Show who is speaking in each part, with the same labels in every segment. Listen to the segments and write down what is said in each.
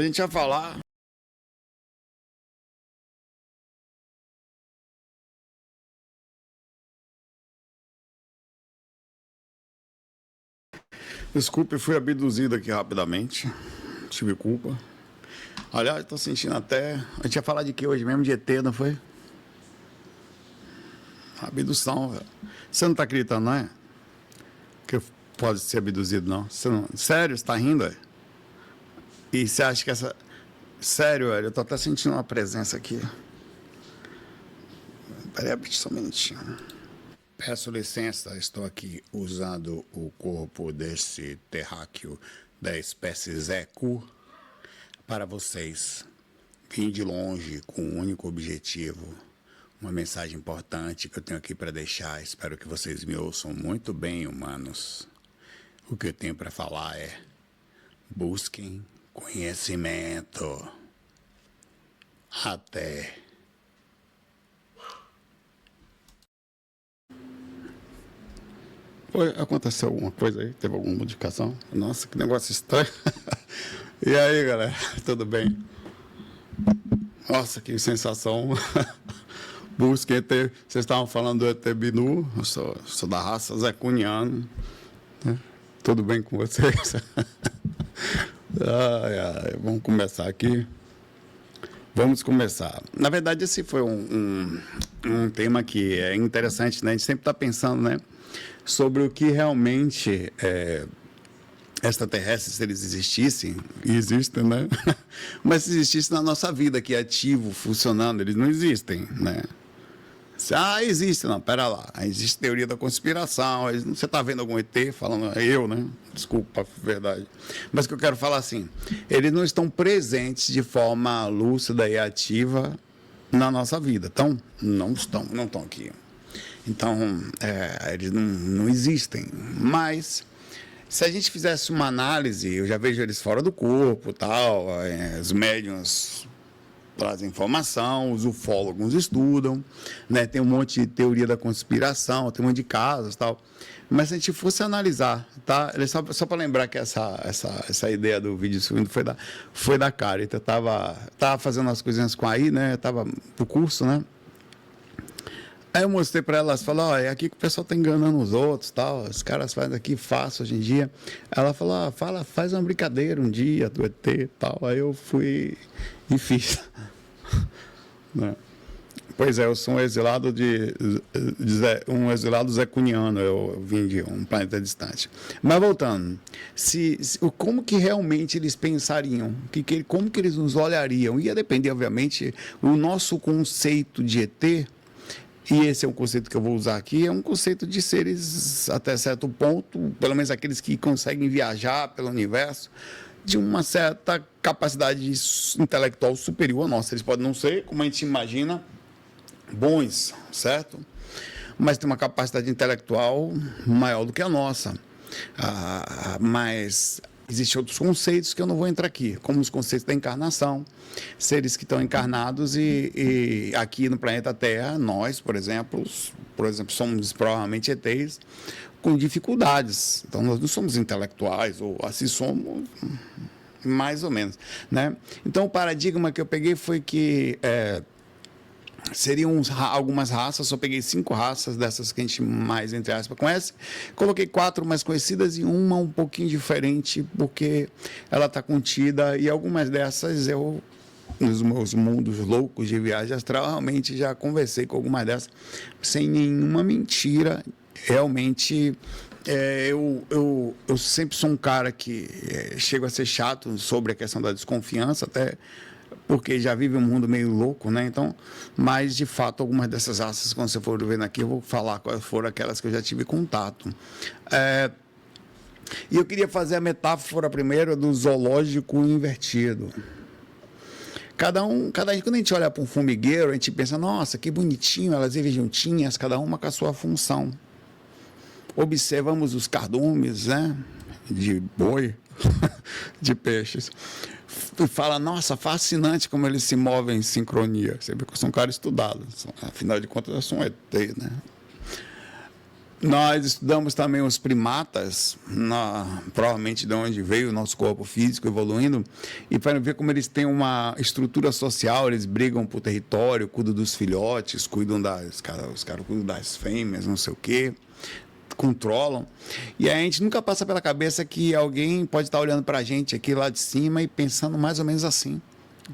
Speaker 1: A gente ia falar. Desculpe, fui abduzido aqui rapidamente. Tive culpa. Aliás, tô sentindo até. A gente ia falar de que hoje mesmo? De ET, não foi? Abdução, velho. Você não tá acreditando, não é? Que pode ser abduzido, não? Você não... Sério, você tá rindo, é? E você acha que essa. Sério, velho, eu tô até sentindo uma presença aqui. Peraí, só um minutinho. Peço licença, estou aqui usando o corpo desse terráqueo da espécie Zeku para vocês. Vim de longe com um único objetivo, uma mensagem importante que eu tenho aqui para deixar. Espero que vocês me ouçam muito bem, humanos. O que eu tenho para falar é: busquem conhecimento. Até. Aconteceu alguma coisa aí? Teve alguma modificação? Nossa, que negócio estranho. E aí, galera? Tudo bem? Nossa, que sensação. Busquem ET. Vocês estavam falando do ET Binu. Eu sou da raça zecuniano. Tudo bem com vocês? Vamos começar aqui. Vamos começar. Na verdade, esse foi um tema que é interessante, né? A gente sempre está pensando, né, sobre o que realmente extraterrestres, se eles existissem, e existem, né? Mas se existissem na nossa vida aqui, ativo, funcionando, eles não existem, né? Existe, não, pera lá. Existe teoria da conspiração. Você está vendo algum ET falando, eu, né? Desculpa, verdade. Mas o que eu quero falar assim, eles não estão presentes de forma lúcida e ativa na nossa vida. Então, não estão aqui. Então, eles não existem. Mas, se a gente fizesse uma análise, eu já vejo eles fora do corpo, tal, os médiuns trazem informação, os ufólogos estudam, né? Tem um monte de teoria da conspiração, tem um monte de casos, tal. Mas se a gente fosse analisar, tá? Só para lembrar que essa ideia do vídeo subindo foi da Carita. Eu tava fazendo as coisinhas com a I, né? Eu tava pro curso, né? Aí eu mostrei para elas, falou, ó, é aqui que o pessoal tá enganando os outros, tal, os caras fazem aqui fácil hoje em dia. Ela falou, faz uma brincadeira um dia do ET e tal. Aí eu fui e fiz. Né? Pois é, eu sou um exilado um exilado zecuniano, eu vim de um planeta distante. Mas voltando, como que realmente eles pensariam? Como que eles nos olhariam? Ia depender, obviamente, o nosso conceito de ET. E esse é um conceito que eu vou usar aqui, é um conceito de seres, até certo ponto, pelo menos aqueles que conseguem viajar pelo universo, de uma certa capacidade intelectual superior à nossa. Eles podem não ser, como a gente imagina, bons, certo? Mas tem uma capacidade intelectual maior do que a nossa. Mas existem outros conceitos que eu não vou entrar aqui, como os conceitos da encarnação, seres que estão encarnados e aqui no planeta Terra, nós, por exemplo, somos provavelmente ETs com dificuldades. Então, nós não somos intelectuais, ou assim somos, mais ou menos, né? Então, o paradigma que eu peguei foi que seriam algumas raças, só peguei 5 raças dessas que a gente mais, entre aspas, conhece. Coloquei 4 mais conhecidas e uma um pouquinho diferente, porque ela está contida, e algumas dessas nos meus mundos loucos de viagem astral, realmente já conversei com algumas dessas, sem nenhuma mentira. Realmente, eu sempre sou um cara que chego a ser chato sobre a questão da desconfiança, até porque já vive um mundo meio louco, né? Então, mas de fato, algumas dessas raças, quando você for vendo aqui, eu vou falar quais foram aquelas que eu já tive contato. E eu queria fazer a metáfora primeiro do zoológico invertido. Quando a gente olha para um formigueiro, a gente pensa, nossa, que bonitinho, elas vivem juntinhas, cada uma com a sua função. Observamos os cardumes, né? De boi, de peixes. E fala, nossa, fascinante como eles se movem em sincronia. Você vê que eu sou um cara estudado, afinal de contas eu sou um ET, né? Nós estudamos também os primatas, provavelmente de onde veio o nosso corpo físico evoluindo, e para ver como eles têm uma estrutura social, eles brigam por território, cuidam dos filhotes, cuidam os caras cuidam das fêmeas, não sei o quê, controlam. E a gente nunca passa pela cabeça que alguém pode estar olhando para a gente aqui lá de cima e pensando mais ou menos assim.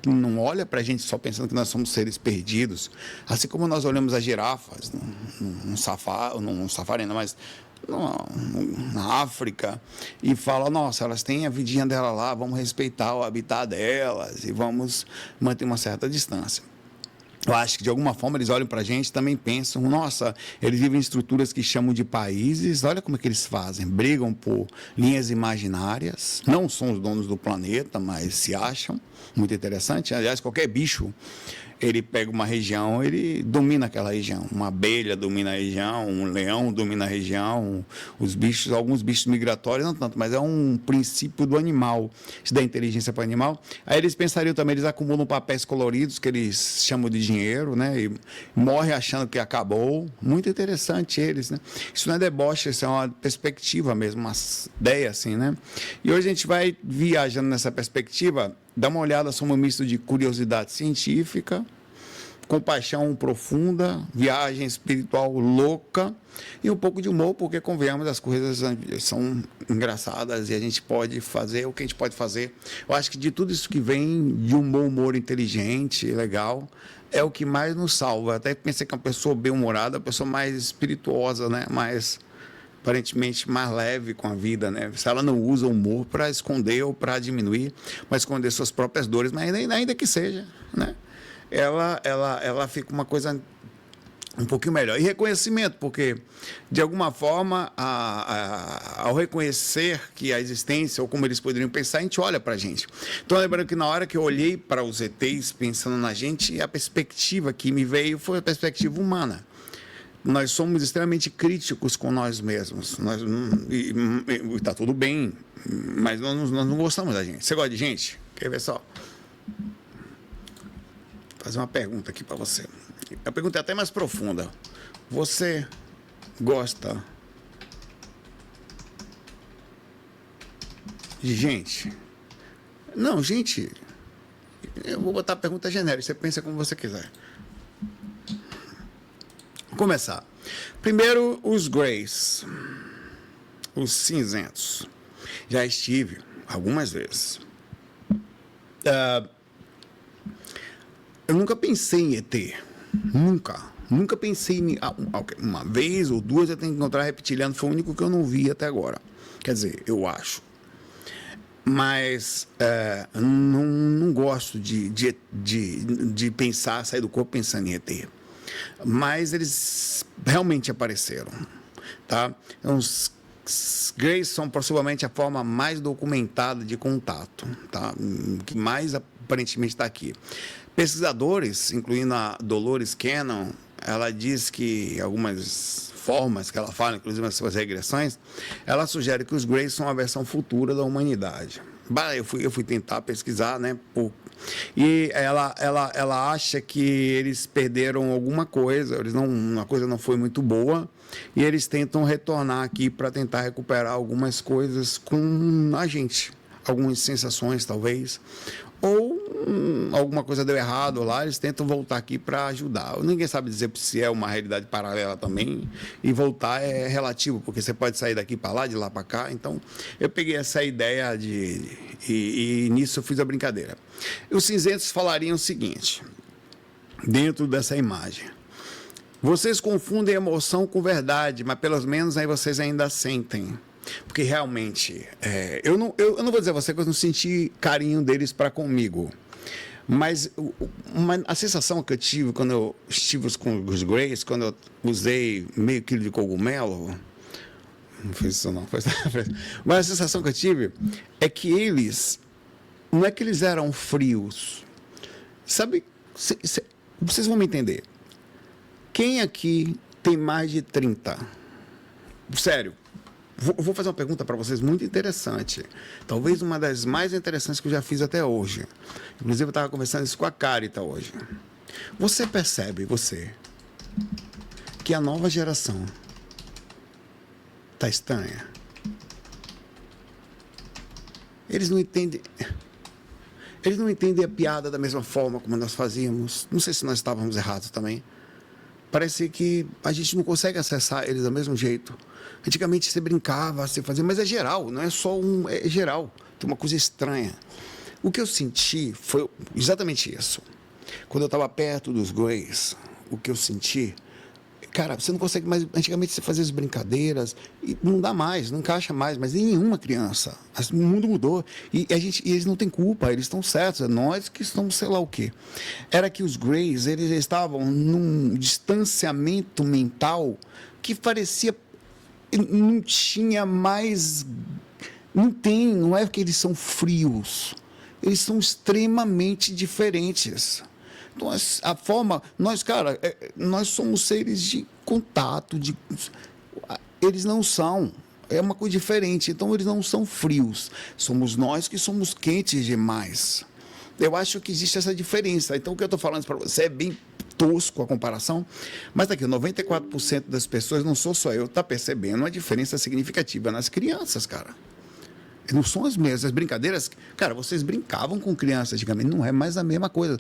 Speaker 1: Não olha para a gente só pensando que nós somos seres perdidos, assim como nós olhamos as girafas num safari, não, mas na África, e fala, nossa, elas têm a vidinha dela lá, vamos respeitar o habitat delas e vamos manter uma certa distância. Eu acho que, de alguma forma, eles olham para a gente e também pensam, nossa, eles vivem em estruturas que chamam de países, olha como é que eles fazem, brigam por linhas imaginárias, não são os donos do planeta, mas se acham, muito interessante. Aliás, qualquer bicho, ele pega uma região, ele domina aquela região. Uma abelha domina a região, um leão domina a região, alguns bichos migratórios, não tanto, mas é um princípio do animal, isso dá inteligência para o animal. Aí eles pensariam também, eles acumulam papéis coloridos, que eles chamam de dinheiro, né? E morrem achando que acabou. Muito interessante eles, né? Isso não é deboche, isso é uma perspectiva mesmo, uma ideia assim, né? E hoje a gente vai viajando nessa perspectiva. Dá uma olhada sobre um misto de curiosidade científica, compaixão profunda, viagem espiritual louca e um pouco de humor, porque, convenhamos, as coisas são engraçadas e a gente pode fazer o que a gente pode fazer. Eu acho que de tudo isso que vem de um bom humor inteligente, legal, é o que mais nos salva. Até pensei que uma pessoa bem-humorada, uma pessoa mais espirituosa, né? Aparentemente mais leve com a vida, né? Se ela não usa o humor para esconder ou para diminuir, para esconder suas próprias dores, mas ainda que seja, né? Ela fica uma coisa um pouquinho melhor. E reconhecimento, porque, de alguma forma, ao reconhecer que a existência, ou como eles poderiam pensar, a gente olha para a gente. Então, lembrando que na hora que eu olhei para os ETs, pensando na gente, a perspectiva que me veio foi a perspectiva humana. Nós somos extremamente críticos com nós mesmos. Está tudo bem, mas nós não gostamos da gente. Você gosta de gente? Quer ver só? Vou fazer uma pergunta aqui para você. A pergunta é até mais profunda. Você gosta de gente? Não, gente. Eu vou botar a pergunta genérica. Você pensa como você quiser. Começar. Primeiro, os greys, os cinzentos. Já estive algumas vezes. Eu nunca pensei em ET. Nunca pensei em... Uma vez ou duas eu tenho que encontrar reptiliano. Foi o único que eu não vi até agora. Quer dizer, eu acho. Mas não gosto de pensar, sair do corpo pensando em ET. Mas eles realmente apareceram, tá? Então, os greys são possivelmente a forma mais documentada de contato, tá? Que mais aparentemente está aqui. Pesquisadores, incluindo a Dolores Cannon, ela diz que algumas formas que ela fala, inclusive nas suas regressões, ela sugere que os greys são a versão futura da humanidade. Eu fui tentar pesquisar, né? E ela acha que eles perderam alguma coisa, a coisa não foi muito boa, e eles tentam retornar aqui para tentar recuperar algumas coisas com a gente, algumas sensações talvez, ou alguma coisa deu errado lá, eles tentam voltar aqui para ajudar. Ninguém sabe dizer se é uma realidade paralela também, e voltar é relativo, porque você pode sair daqui para lá, de lá para cá. Então, eu peguei essa ideia e nisso eu fiz a brincadeira. Os cinzentos falariam o seguinte, dentro dessa imagem: vocês confundem emoção com verdade, mas pelo menos aí vocês ainda sentem. Porque realmente, eu não vou dizer a você que eu não senti carinho deles para comigo, mas a sensação que eu tive quando eu estive com os greys, quando eu usei meio quilo de cogumelo, não fiz isso não, mas a sensação que eu tive é que eles, não é que eles eram frios, sabe, vocês vão me entender, quem aqui tem mais de 30? Sério. Vou fazer uma pergunta para vocês muito interessante. Talvez uma das mais interessantes que eu já fiz até hoje. Inclusive, eu estava conversando isso com a Carita hoje. Você percebe, que a nova geração Está estranha. Eles não entendem a piada da mesma forma como nós fazíamos. Não sei se nós estávamos errados também. Parece que a gente não consegue acessar eles do mesmo jeito. Antigamente você brincava, você fazia, mas é geral, não é só um, é geral. Tem uma coisa estranha. O que eu senti foi exatamente isso. Quando eu estava perto dos Greys, o que eu senti, cara, você não consegue mais. Antigamente você fazia as brincadeiras e não dá mais, não encaixa mais, mas nenhuma criança. O mundo mudou e eles não têm culpa, eles estão certos, é nós que estamos sei lá o quê. Era que os Greys, eles estavam num distanciamento mental que parecia não tinha mais, não é que eles são frios, eles são extremamente diferentes. Então, a forma, cara, nós somos seres de contato, eles não são, é uma coisa diferente, então eles não são frios, somos nós que somos quentes demais. Eu acho que existe essa diferença, então o que eu estou falando para você é bem tosco a comparação, mas daqui 94% das pessoas, não sou só eu, está percebendo uma diferença significativa nas crianças, cara. Não são as mesmas. As brincadeiras, cara, vocês brincavam com crianças antigamente, não é mais a mesma coisa.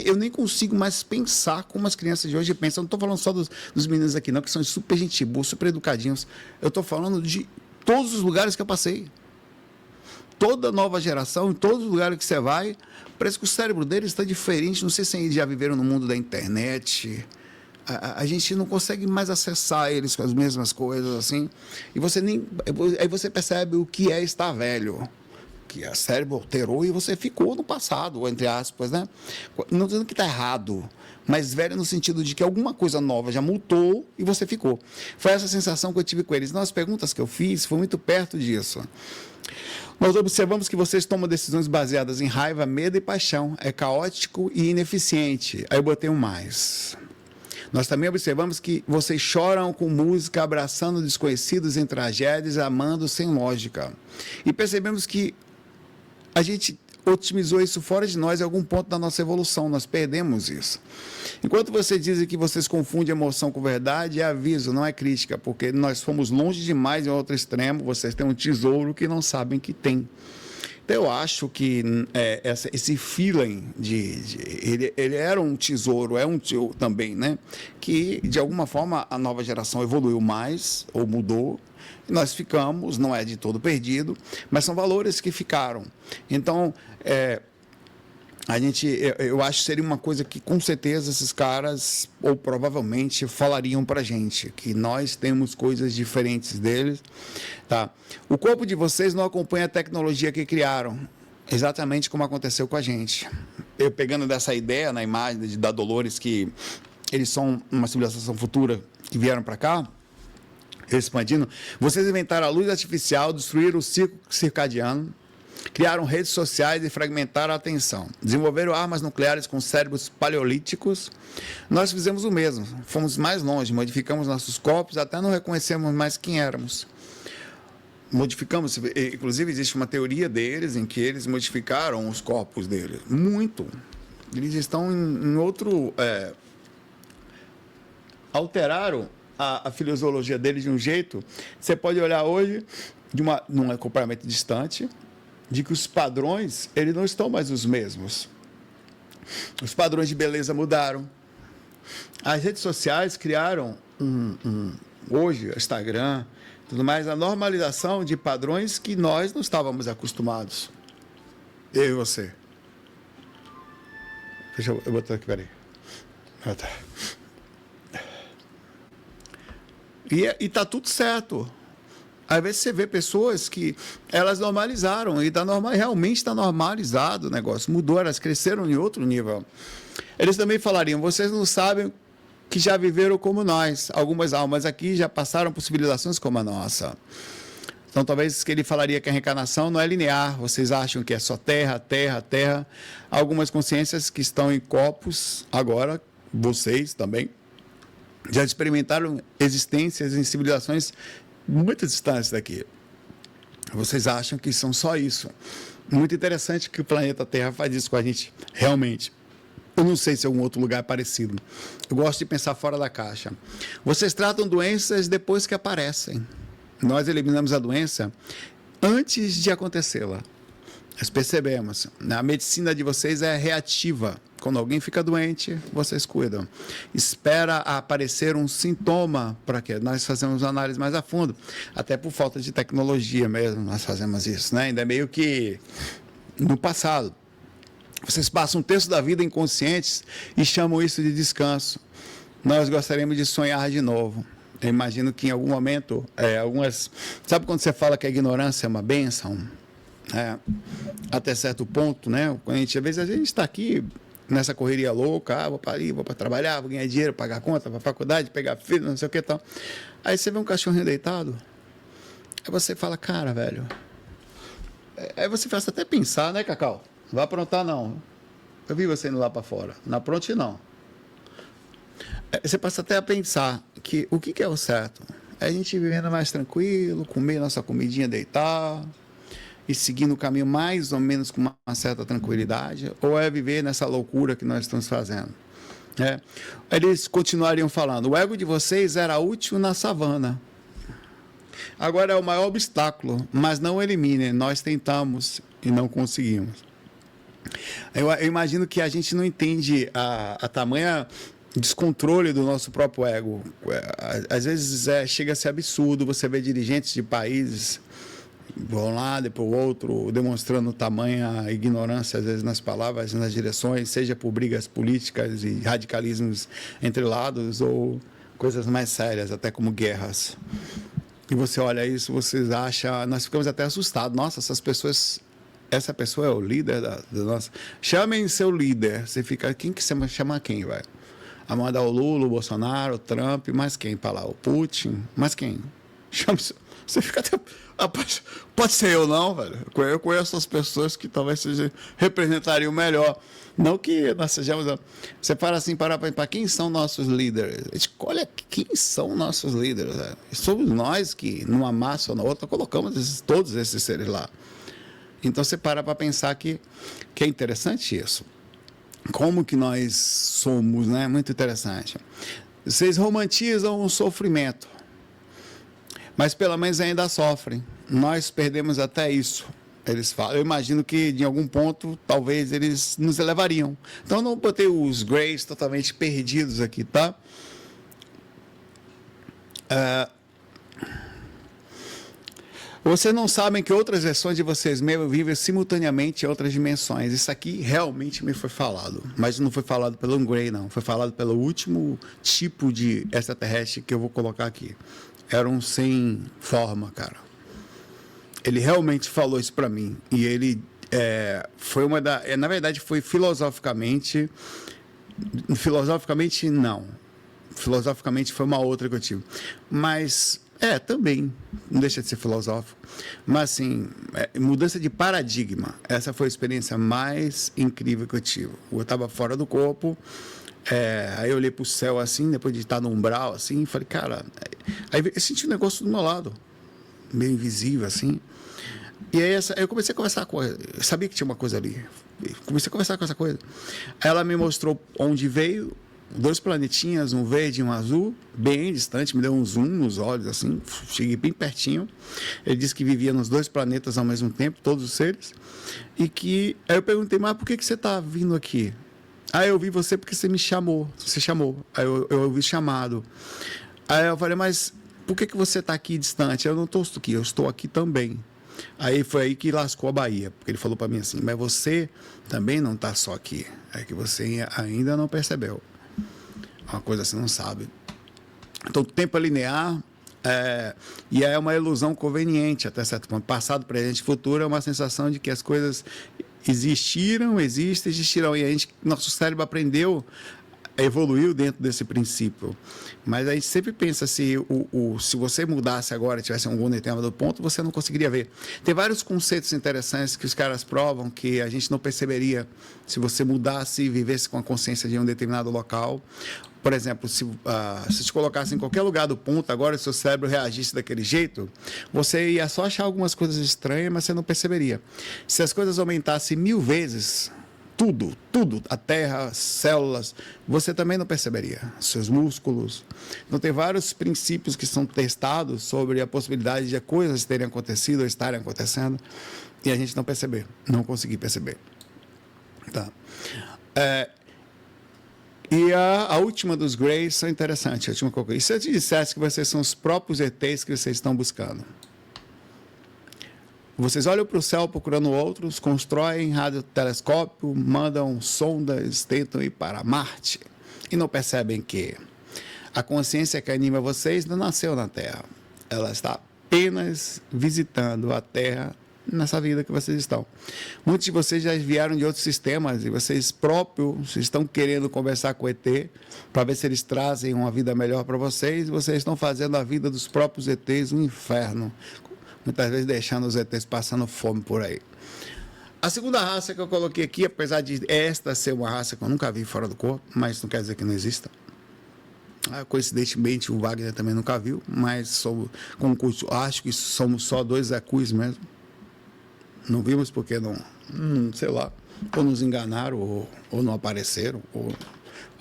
Speaker 1: Eu nem consigo mais pensar como as crianças de hoje pensam. Eu não estou falando só dos meninos aqui, não, que são super gente boa, super educadinhos. Eu estou falando de todos os lugares que eu passei. Toda nova geração, em todos os lugares que você vai, parece que o cérebro deles está diferente. Não sei se eles já viveram no mundo da internet. A gente não consegue mais acessar eles com as mesmas coisas, assim. E aí você percebe o que é estar velho. Que o cérebro alterou e você ficou no passado, entre aspas, né? Não dizendo que está errado, mas velho no sentido de que alguma coisa nova já mudou e você ficou. Foi essa sensação que eu tive com eles. Nas perguntas que eu fiz, foi muito perto disso. Nós observamos que vocês tomam decisões baseadas em raiva, medo e paixão. É caótico e ineficiente. Aí eu botei um mais. Nós também observamos que vocês choram com música, abraçando desconhecidos em tragédias, amando sem lógica. E percebemos que a gente otimizou isso fora de nós em algum ponto da nossa evolução, nós perdemos isso. Enquanto vocês dizem que vocês confundem emoção com verdade, é aviso, não é crítica, porque nós fomos longe demais em outro extremo, vocês têm um tesouro que não sabem que tem. Então, eu acho que esse feeling ele era um tesouro, é um tesouro também, né? Que, de alguma forma, a nova geração evoluiu mais, ou mudou, e nós ficamos, não é de todo perdido, mas são valores que ficaram. Então, eu acho que seria uma coisa que, com certeza, esses caras, ou provavelmente, falariam para a gente, que nós temos coisas diferentes deles. Tá? O corpo de vocês não acompanha a tecnologia que criaram, exatamente como aconteceu com a gente. Eu pegando dessa ideia, na imagem da Dolores, que eles são uma civilização futura que vieram para cá, expandindo, vocês inventaram a luz artificial, destruíram o ciclo circadiano, criaram redes sociais e fragmentaram a atenção. Desenvolveram armas nucleares com cérebros paleolíticos. Nós fizemos o mesmo. Fomos mais longe, modificamos nossos corpos, até não reconhecemos mais quem éramos. Modificamos, inclusive existe uma teoria deles em que eles modificaram os corpos deles. Muito. Eles estão em outro... alteraram a fisiologia deles de um jeito. Você pode olhar hoje, num acompanhamento distante, de que os padrões, eles não estão mais os mesmos. Os padrões de beleza mudaram. As redes sociais criaram, hoje, o Instagram, tudo mais, a normalização de padrões que nós não estávamos acostumados. Eu e você. Deixa eu botar aqui, peraí. Ah, tá. E está tudo certo. Às vezes você vê pessoas que elas normalizaram e realmente está normalizado o negócio. Mudou, elas cresceram em outro nível. Eles também falariam, vocês não sabem que já viveram como nós. Algumas almas aqui já passaram por civilizações como a nossa. Então, talvez que ele falaria que a reencarnação não é linear. Vocês acham que é só terra, terra, terra. Algumas consciências que estão em corpos agora, vocês também, já experimentaram existências em civilizações muito distantes daqui. Vocês acham que são só isso. Muito interessante que o planeta Terra faz isso com a gente, realmente. Eu não sei se algum outro lugar é parecido. Eu gosto de pensar fora da caixa. Vocês tratam doenças depois que aparecem. Nós eliminamos a doença antes de acontecê-la. Nós percebemos. A medicina de vocês é reativa. Quando alguém fica doente, vocês cuidam. Espera aparecer um sintoma para quê? Nós fazemos uma análise mais a fundo. Até por falta de tecnologia mesmo, nós fazemos isso, né? Ainda é meio que no passado. Vocês passam um terço da vida inconscientes e chamam isso de descanso. Nós gostaríamos de sonhar de novo. Eu imagino que em algum momento, sabe quando você fala que a ignorância é uma bênção? Até certo ponto, né? Quando às vezes a gente está aqui nessa correria louca, vou para ali, vou para trabalhar, vou ganhar dinheiro, pagar conta, para a faculdade, pegar filho, não sei o que e tal. Aí você vê um cachorrinho deitado, aí você fala, cara, velho. Aí você faz até pensar, né, Cacau? Não vai aprontar, não. Eu vi você indo lá para fora. Não apronte, não. Você passa até a pensar que o que é o certo? É a gente vivendo mais tranquilo, comer nossa comidinha, deitar e seguindo o caminho mais ou menos com uma certa tranquilidade, ou é viver nessa loucura que nós estamos fazendo? Eles continuariam falando, o ego de vocês era útil na savana. Agora é o maior obstáculo, mas não elimine. Nós tentamos e não conseguimos. Eu imagino que a gente não entende a tamanha descontrole do nosso próprio ego. Às vezes chega a ser absurdo você ver dirigentes de países vão lá, depois o outro, demonstrando tamanha ignorância, às vezes, nas palavras, nas direções, seja por brigas políticas e radicalismos entre lados ou coisas mais sérias, até como guerras. E você olha isso, vocês acham, nós ficamos até assustados. Nossa, essa pessoa é o líder da nossa. Chamem seu líder. Você fica, quem que você chama quem, velho? A mandar o Lula, o Bolsonaro, o Trump, mais quem para lá? O Putin, mais quem? Chama, você fica até. Pode ser eu não, velho. Eu conheço as pessoas que talvez representariam melhor. Não que nós sejamos. Você para assim, para quem são nossos líderes? A gente olha quem são nossos líderes. Velho. Somos nós que, numa massa ou na outra, colocamos todos esses seres lá. Então você para pensar que é interessante isso. Como que nós somos, né? Muito interessante. Vocês romantizam o sofrimento, mas pelo menos ainda sofrem. Nós perdemos até isso. Eles falam. Eu imagino que, de algum ponto, talvez eles nos elevariam. Então, eu não botei os Greys totalmente perdidos aqui, tá? Vocês não sabem que outras versões de vocês mesmos vivem simultaneamente em outras dimensões. Isso aqui realmente me foi falado. Mas não foi falado pelo Grey, não. Foi falado pelo último tipo de extraterrestre que eu vou colocar aqui. Era um sem forma, cara. Ele realmente falou isso para mim. E ele foi uma da... na verdade, foi filosoficamente... Filosoficamente, não. Filosoficamente foi uma outra que eu tive. Mas... também, não deixa de ser filosófico, mas assim, mudança de paradigma, essa foi a experiência mais incrível que eu tive. Eu estava fora do corpo, aí eu olhei para o céu assim, depois de estar no umbral assim, falei, cara, aí eu senti um negócio do meu lado, meio invisível assim, e aí eu comecei a conversar com ela, eu sabia que tinha uma coisa ali, comecei a conversar com essa coisa, aí ela me mostrou onde veio, 2 planetinhas, um verde e um azul, bem distante, me deu um zoom nos olhos, assim, cheguei bem pertinho. Ele disse que vivia nos 2 planetas ao mesmo tempo, todos os seres, e que... Aí eu perguntei, mas por que você está vindo aqui? Aí eu vi você porque você me chamou, Aí eu ouvi chamado. Aí eu falei, mas por que você está aqui distante? Eu não estou aqui, eu estou aqui também. Aí foi aí que lascou a Bahia, porque ele falou para mim assim, mas você também não está só aqui, é que você ainda não percebeu. Uma coisa que você não sabe. Então, o tempo é linear e é uma ilusão conveniente até certo ponto. Passado, presente e futuro é uma sensação de que as coisas existirão. E nosso cérebro aprendeu, evoluiu dentro desse princípio. Mas a gente sempre pensa, se você mudasse agora, tivesse algum determinado ponto, você não conseguiria ver. Tem vários conceitos interessantes que os caras provam que a gente não perceberia se você mudasse e vivesse com a consciência de um determinado local. Por exemplo, se te colocasse em qualquer lugar do ponto, agora o seu cérebro reagisse daquele jeito, você ia só achar algumas coisas estranhas, mas você não perceberia. Se as coisas aumentassem 1000 vezes, tudo, a terra, células, você também não perceberia, seus músculos. Então, tem vários princípios que são testados sobre a possibilidade de coisas terem acontecido ou estarem acontecendo e a gente não perceber, não conseguir perceber. Tá. E a última dos Greys são interessantes. A última coisa. E se eu te dissesse que vocês são os próprios ETs que vocês estão buscando? Vocês olham para o céu procurando outros, constroem radiotelescópio, mandam sondas, tentam ir para Marte e não percebem que a consciência que anima vocês não nasceu na Terra. Ela está apenas visitando a Terra nessa vida que vocês estão. Muitos de vocês já vieram de outros sistemas e vocês próprios estão querendo conversar com o ET para ver se eles trazem uma vida melhor para vocês e vocês estão fazendo a vida dos próprios ETs um inferno, muitas vezes deixando os ETs passando fome por aí. A segunda raça que eu coloquei aqui, apesar de esta ser uma raça que eu nunca vi fora do corpo, mas não quer dizer que não exista. Coincidentemente, o Wagner também nunca viu, mas acho que somos só 2 Ecus mesmo. Não vimos porque não, sei lá, ou nos enganaram, ou não apareceram, ou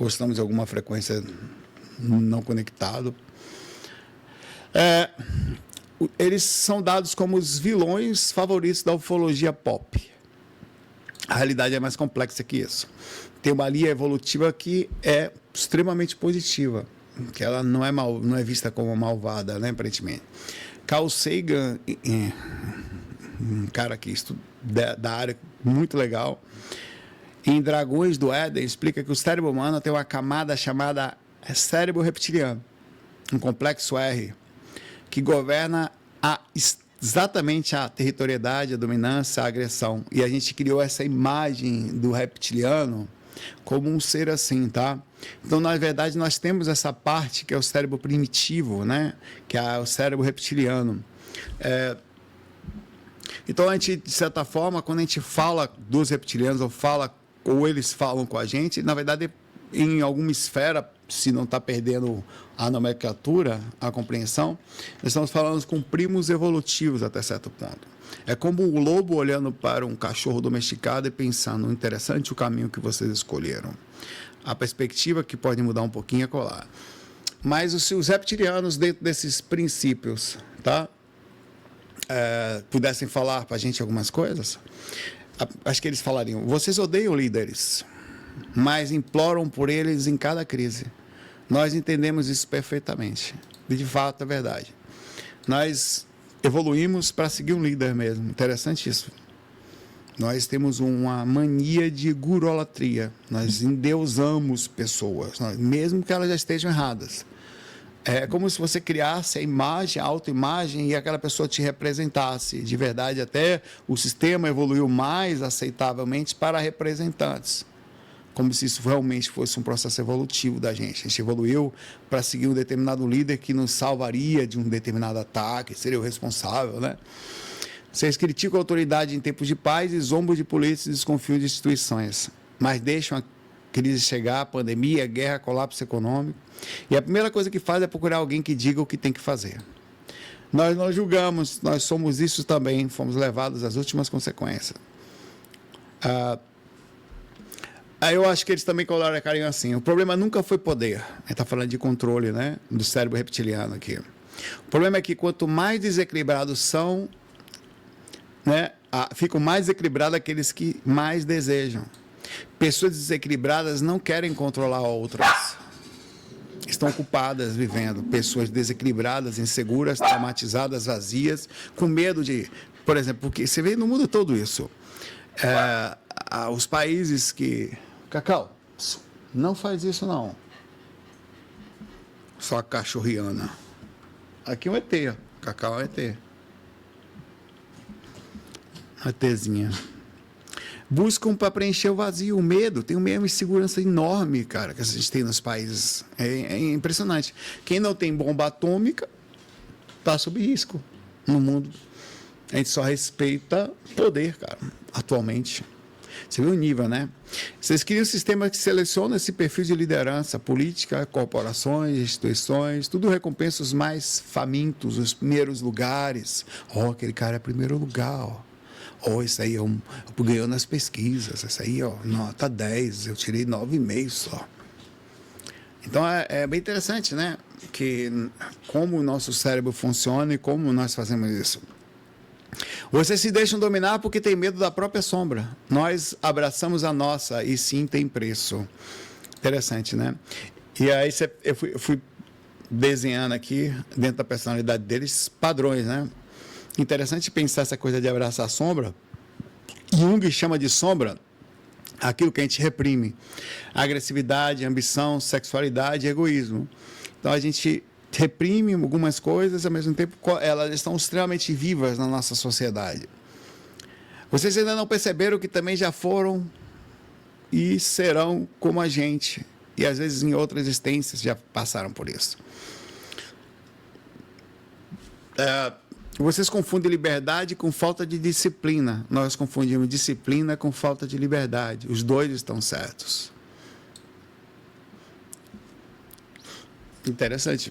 Speaker 1: estamos em alguma frequência não conectado. Eles são dados como os vilões favoritos da ufologia pop. A realidade é mais complexa que isso. Tem uma linha evolutiva que é extremamente positiva, que ela não é vista como malvada, né, aparentemente. Carl Sagan, um cara aqui da área muito legal, em Dragões do Éden, explica que o cérebro humano tem uma camada chamada cérebro reptiliano, um complexo R, que governa exatamente a territorialidade, a dominância, a agressão. E a gente criou essa imagem do reptiliano como um ser assim, tá? Então, na verdade, nós temos essa parte que é o cérebro primitivo, né? Que é o cérebro reptiliano. Então, a gente, de certa forma, quando a gente fala dos reptilianos ou eles falam com a gente, na verdade, em alguma esfera, se não está perdendo a nomenclatura, a compreensão, nós estamos falando com primos evolutivos até certo ponto. É como o lobo olhando para um cachorro domesticado e pensando, interessante o caminho que vocês escolheram. A perspectiva que pode mudar um pouquinho é colar. Mas os reptilianos, dentro desses princípios, tá? Pudessem falar para a gente algumas coisas, acho que eles falariam, vocês odeiam líderes, mas imploram por eles em cada crise. Nós entendemos isso perfeitamente. De fato, é verdade. Nós evoluímos para seguir um líder mesmo. Interessante isso. Nós temos uma mania de gurolatria. Nós endeusamos pessoas, mesmo que elas já estejam erradas. É como se você criasse a imagem, a autoimagem, e aquela pessoa te representasse. De verdade, até o sistema evoluiu mais aceitavelmente para representantes. Como se isso realmente fosse um processo evolutivo da gente. A gente evoluiu para seguir um determinado líder que nos salvaria de um determinado ataque, seria o responsável, né? Vocês criticam a autoridade em tempos de paz e zombam de polícia e desconfiam de instituições, mas deixam a crise chegar, a pandemia, a guerra, colapso econômico, e a primeira coisa que faz é procurar alguém que diga o que tem que fazer. Nós não julgamos, nós somos isso também, fomos levados às últimas consequências. Aí eu acho que eles também colocariam assim, o problema nunca foi poder, a gente está falando de controle, né, do cérebro reptiliano aqui. O problema é que quanto mais desequilibrados são, né, ficam mais desequilibrados aqueles que mais desejam. Pessoas desequilibradas não querem controlar outras. Estão ocupadas vivendo. Pessoas desequilibradas, inseguras, traumatizadas, vazias, com medo de... Por exemplo, porque você vê no mundo todo isso. Os países que... Cacau, não faz isso não. Só a cachorriana. Aqui é um ET, ó. Cacau é um ET. A ETzinha. Buscam para preencher o vazio, o medo. Tem uma insegurança enorme, cara, que a gente tem nos países. É impressionante. Quem não tem bomba atômica está sob risco no mundo. A gente só respeita poder, cara, atualmente. Você vê o nível, né? Vocês criam um sistema que seleciona esse perfil de liderança política, corporações, instituições, tudo recompensa os mais famintos, os primeiros lugares. Aquele cara é primeiro lugar, ó. Oh, isso aí eu ganhou nas pesquisas, isso aí, ó, nota 10, eu tirei 9,5 só. Então, é bem interessante, né? Que como o nosso cérebro funciona e como nós fazemos isso. Vocês se deixam dominar porque tem medo da própria sombra. Nós abraçamos a nossa e sim tem preço. Interessante, né? E aí eu fui desenhando aqui, dentro da personalidade deles, padrões, né? Interessante pensar essa coisa de abraçar a sombra. Jung chama de sombra aquilo que a gente reprime: agressividade, ambição, sexualidade e egoísmo. Então a gente reprime algumas coisas, ao mesmo tempo elas estão extremamente vivas na nossa sociedade. Vocês ainda não perceberam que também já foram e serão como a gente, e às vezes em outras existências já passaram por isso. Vocês confundem liberdade com falta de disciplina. Nós confundimos disciplina com falta de liberdade. Os dois estão certos. Interessante.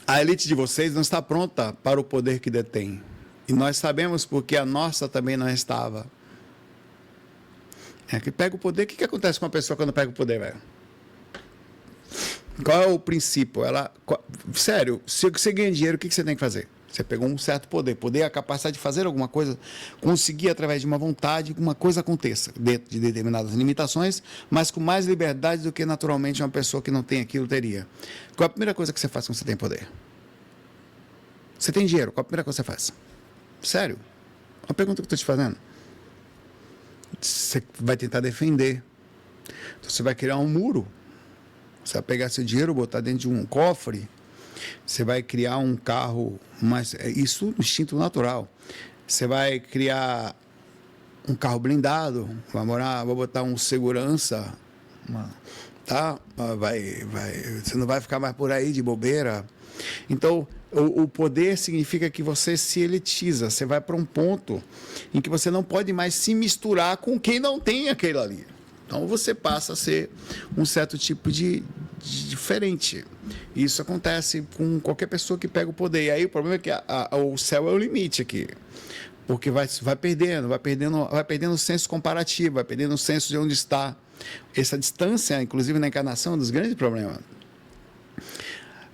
Speaker 1: A elite de vocês não está pronta para o poder que detém. E nós sabemos porque a nossa também não estava. Que pega o poder. O que acontece com uma pessoa quando pega o poder, velho? Qual é o princípio? Sério, se você ganha dinheiro, o que você tem que fazer? Você pegou um certo poder. Poder é a capacidade de fazer alguma coisa, conseguir, através de uma vontade, que uma coisa aconteça, dentro de determinadas limitações, mas com mais liberdade do que, naturalmente, uma pessoa que não tem aquilo teria. Qual é a primeira coisa que você faz quando você tem poder? Você tem dinheiro, qual é a primeira coisa que você faz? Sério? Uma pergunta que eu estou te fazendo. Você vai tentar defender. Então, você vai criar um muro. Você vai pegar seu dinheiro, botar dentro de um cofre. Você vai criar um carro, mas isso no instinto natural. Você vai criar um carro blindado, vai botar um segurança, tá? Você não vai ficar mais por aí de bobeira. Então, o poder significa que você se elitiza, você vai para um ponto em que você não pode mais se misturar com quem não tem aquele ali. Então, você passa a ser um certo tipo de diferente. Isso acontece com qualquer pessoa que pega o poder. E aí o problema é que o céu é o limite aqui. Porque vai perdendo o senso comparativo, vai perdendo o senso de onde está. Essa distância, inclusive na encarnação, é um dos grandes problemas.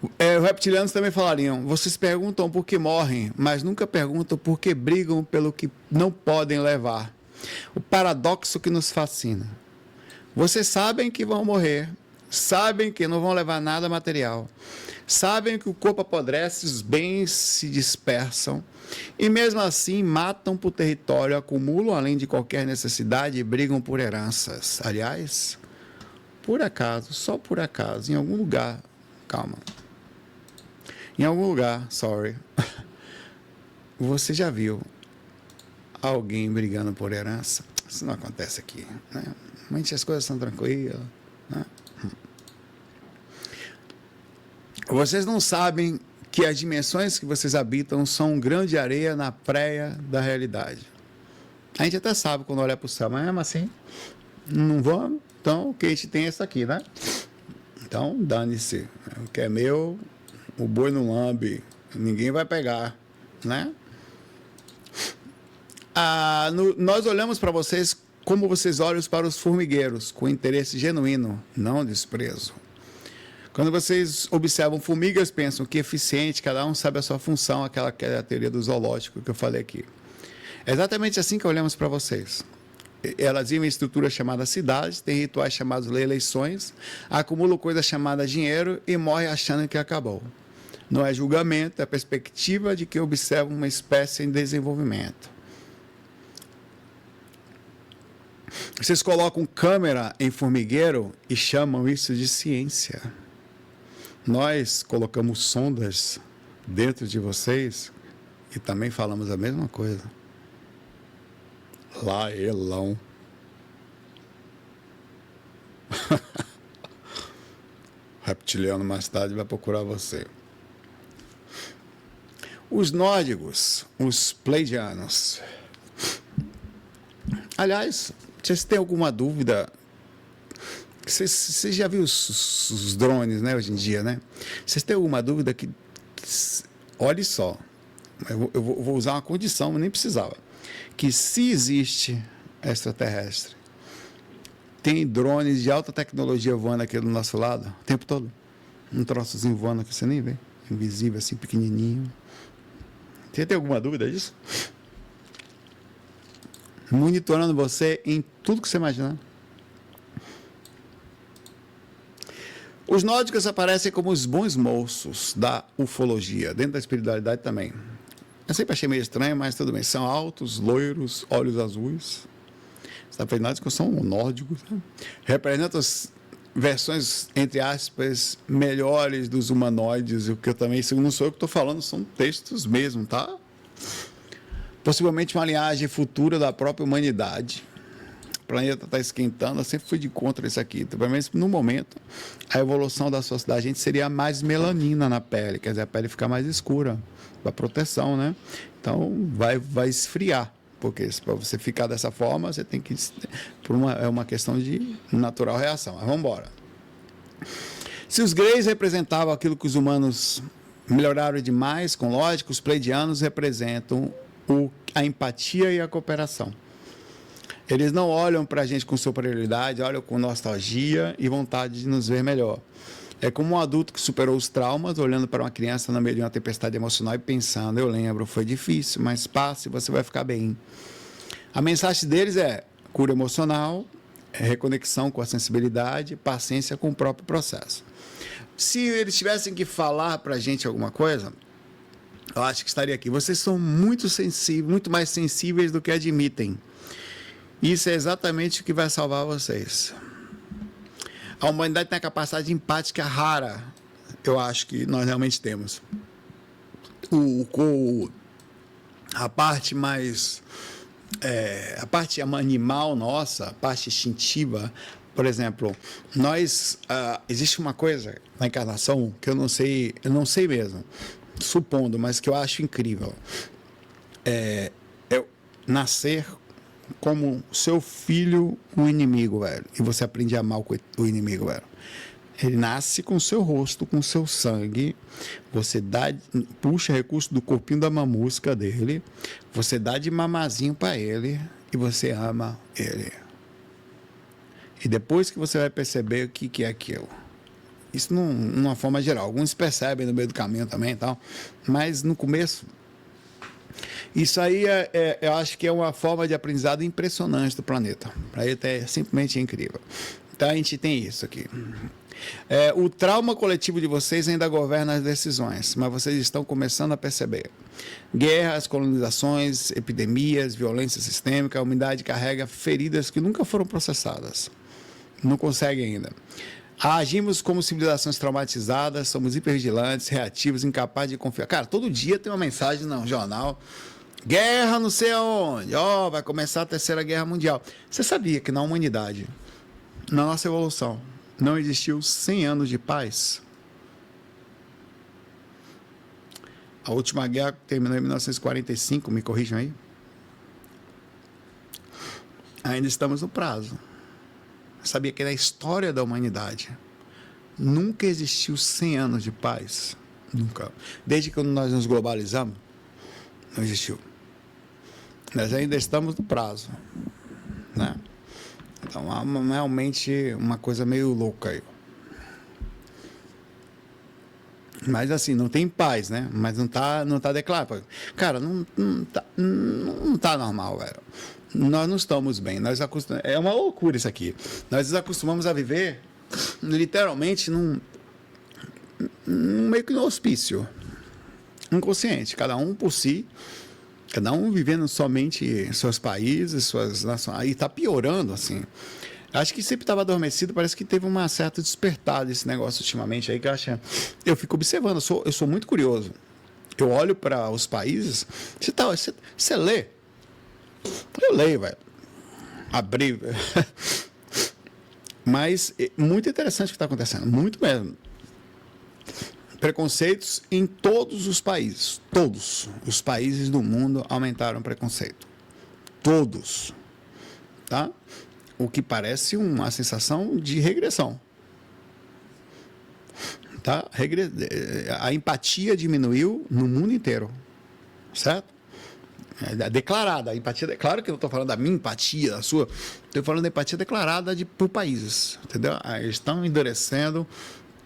Speaker 1: Os reptilianos também falariam: vocês perguntam por que morrem, mas nunca perguntam por que brigam pelo que não podem levar. O paradoxo que nos fascina. Vocês sabem que vão morrer, sabem que não vão levar nada material, sabem que o corpo apodrece, os bens se dispersam, e mesmo assim matam por território, acumulam além de qualquer necessidade e brigam por heranças. Aliás, por acaso, só por acaso, em algum lugar, calma, em algum lugar, você já viu alguém brigando por herança? Isso não acontece aqui, né? Realmente as coisas são tranquilas, né? Vocês não sabem que as dimensões que vocês habitam são um grão de areia na praia da realidade. A gente até sabe quando olha para o céu, mas mesmo assim, não vamos. Então, o que a gente tem é isso aqui, né? Então, dane-se. O que é meu, o boi não lambe, ninguém vai pegar, né? Nós olhamos para vocês como vocês olham para os formigueiros, com interesse genuíno, não desprezo. Quando vocês observam formigas, pensam que eficiente, cada um sabe a sua função, aquela que é a teoria do zoológico que eu falei aqui. É exatamente assim que olhamos para vocês. Elas vivem em estruturas chamadas cidades, têm rituais chamados eleições, acumulam coisas chamadas dinheiro e morrem achando que acabou. Não é julgamento, é a perspectiva de quem observa uma espécie em desenvolvimento. Vocês colocam câmera em formigueiro e chamam isso de ciência. Nós colocamos sondas dentro de vocês e também falamos a mesma coisa. Laelão. Reptiliano mais tarde vai procurar você. Os nórdicos, os pleiadianos. Aliás, vocês têm alguma dúvida? Você já viu os drones, né, hoje em dia, né? Vocês têm alguma dúvida que... Olhe só, eu vou usar uma condição, mas nem precisava. que se existe extraterrestre, tem drones de alta tecnologia voando aqui do nosso lado, o tempo todo. Um troçozinho voando aqui, você nem vê. Invisível, assim, pequenininho. Você tem alguma dúvida disso? Monitorando você em tudo que você imaginar. Os nórdicos aparecem como os bons moços da ufologia, dentro da espiritualidade também. Eu sempre achei meio estranho, mas tudo bem. São altos, loiros, olhos azuis. Os nórdicos são nórdicos. Né? Representam as versões, entre aspas, melhores dos humanoides. O que eu também, não sou eu que estou falando, são textos mesmo, tá? Possivelmente uma linhagem futura da própria humanidade. O planeta está esquentando, eu sempre fui de contra isso aqui. Então, pelo menos no momento, a evolução da sociedade, a gente seria mais melanina na pele, quer dizer, a pele ficar mais escura, para proteção, né? Então, vai esfriar, porque para você ficar dessa forma, você tem que... é uma questão de natural reação. Mas vamos embora. Se os greys representavam aquilo que os humanos melhoraram demais, com lógica, os pleiadianos representam a empatia e a cooperação. Eles não olham para a gente com superioridade, olham com nostalgia e vontade de nos ver melhor. É como um adulto que superou os traumas, olhando para uma criança no meio de uma tempestade emocional e pensando, eu lembro, foi difícil, mas passe e você vai ficar bem. A mensagem deles é cura emocional, reconexão com a sensibilidade, paciência com o próprio processo. Se eles tivessem que falar para a gente alguma coisa, eu acho que estaria aqui. Vocês são muito sensíveis, muito mais sensíveis do que admitem. Isso é exatamente o que vai salvar vocês. A humanidade tem a capacidade empática rara, eu acho que nós realmente temos. A parte mais... a parte animal nossa, a parte instintiva, por exemplo, existe uma coisa na encarnação que eu não sei mesmo, supondo, mas que eu acho incrível. É nascer como seu filho, o inimigo, velho. E você aprende a amar o inimigo, velho. Ele nasce com o seu rosto, com o seu sangue. Você puxa recurso do corpinho da mamusca dele. Você dá de mamazinho para ele. E você ama ele. E depois que você vai perceber o que é aquilo. Isso numa forma geral. Alguns percebem no meio do caminho também e tal. Mas no começo... Isso aí eu acho que é uma forma de aprendizado impressionante do planeta. Para ele é simplesmente incrível. Então a gente tem isso aqui. O trauma coletivo de vocês ainda governa as decisões, mas vocês estão começando a perceber. Guerras, colonizações, epidemias, violência sistêmica, a humanidade carrega feridas que nunca foram processadas. Não consegue ainda. Agimos como civilizações traumatizadas, somos hipervigilantes, reativos, incapazes de confiar. Cara, todo dia tem uma mensagem no jornal. Guerra não sei aonde. Vai começar a Terceira Guerra Mundial. Você sabia que na humanidade, na nossa evolução, não existiu 100 anos de paz? A última guerra terminou em 1945, me corrijam aí. Ainda estamos no prazo. Sabia que na história da humanidade nunca existiu 100 anos de paz? Nunca. Desde que nós nos globalizamos, não existiu. Nós ainda estamos no prazo, né? Então, realmente uma coisa meio louca aí. Mas assim, não tem paz, né? Mas não tá declarado. Cara, não tá normal, velho. Nós não estamos bem. É uma loucura isso aqui. Nós nos acostumamos a viver literalmente meio que no hospício. Inconsciente, cada um por si, cada um vivendo somente seus países, suas nações. Aí está piorando, assim. Acho que sempre estava adormecido, parece que teve uma certa despertar desse negócio ultimamente aí, que eu fico observando, eu sou muito curioso. Eu olho para os países, você lê. Eu leio, velho. Abri. Mas muito interessante o que está acontecendo, muito mesmo. Preconceitos em todos os países. Todos os países do mundo aumentaram o preconceito. Todos. Tá? O que parece uma sensação de regressão. Tá? A empatia diminuiu no mundo inteiro. Certo? Declarada. A empatia, claro que eu não estou falando da minha empatia, da sua. Estou falando da empatia declarada por países. Entendeu? Eles estão endurecendo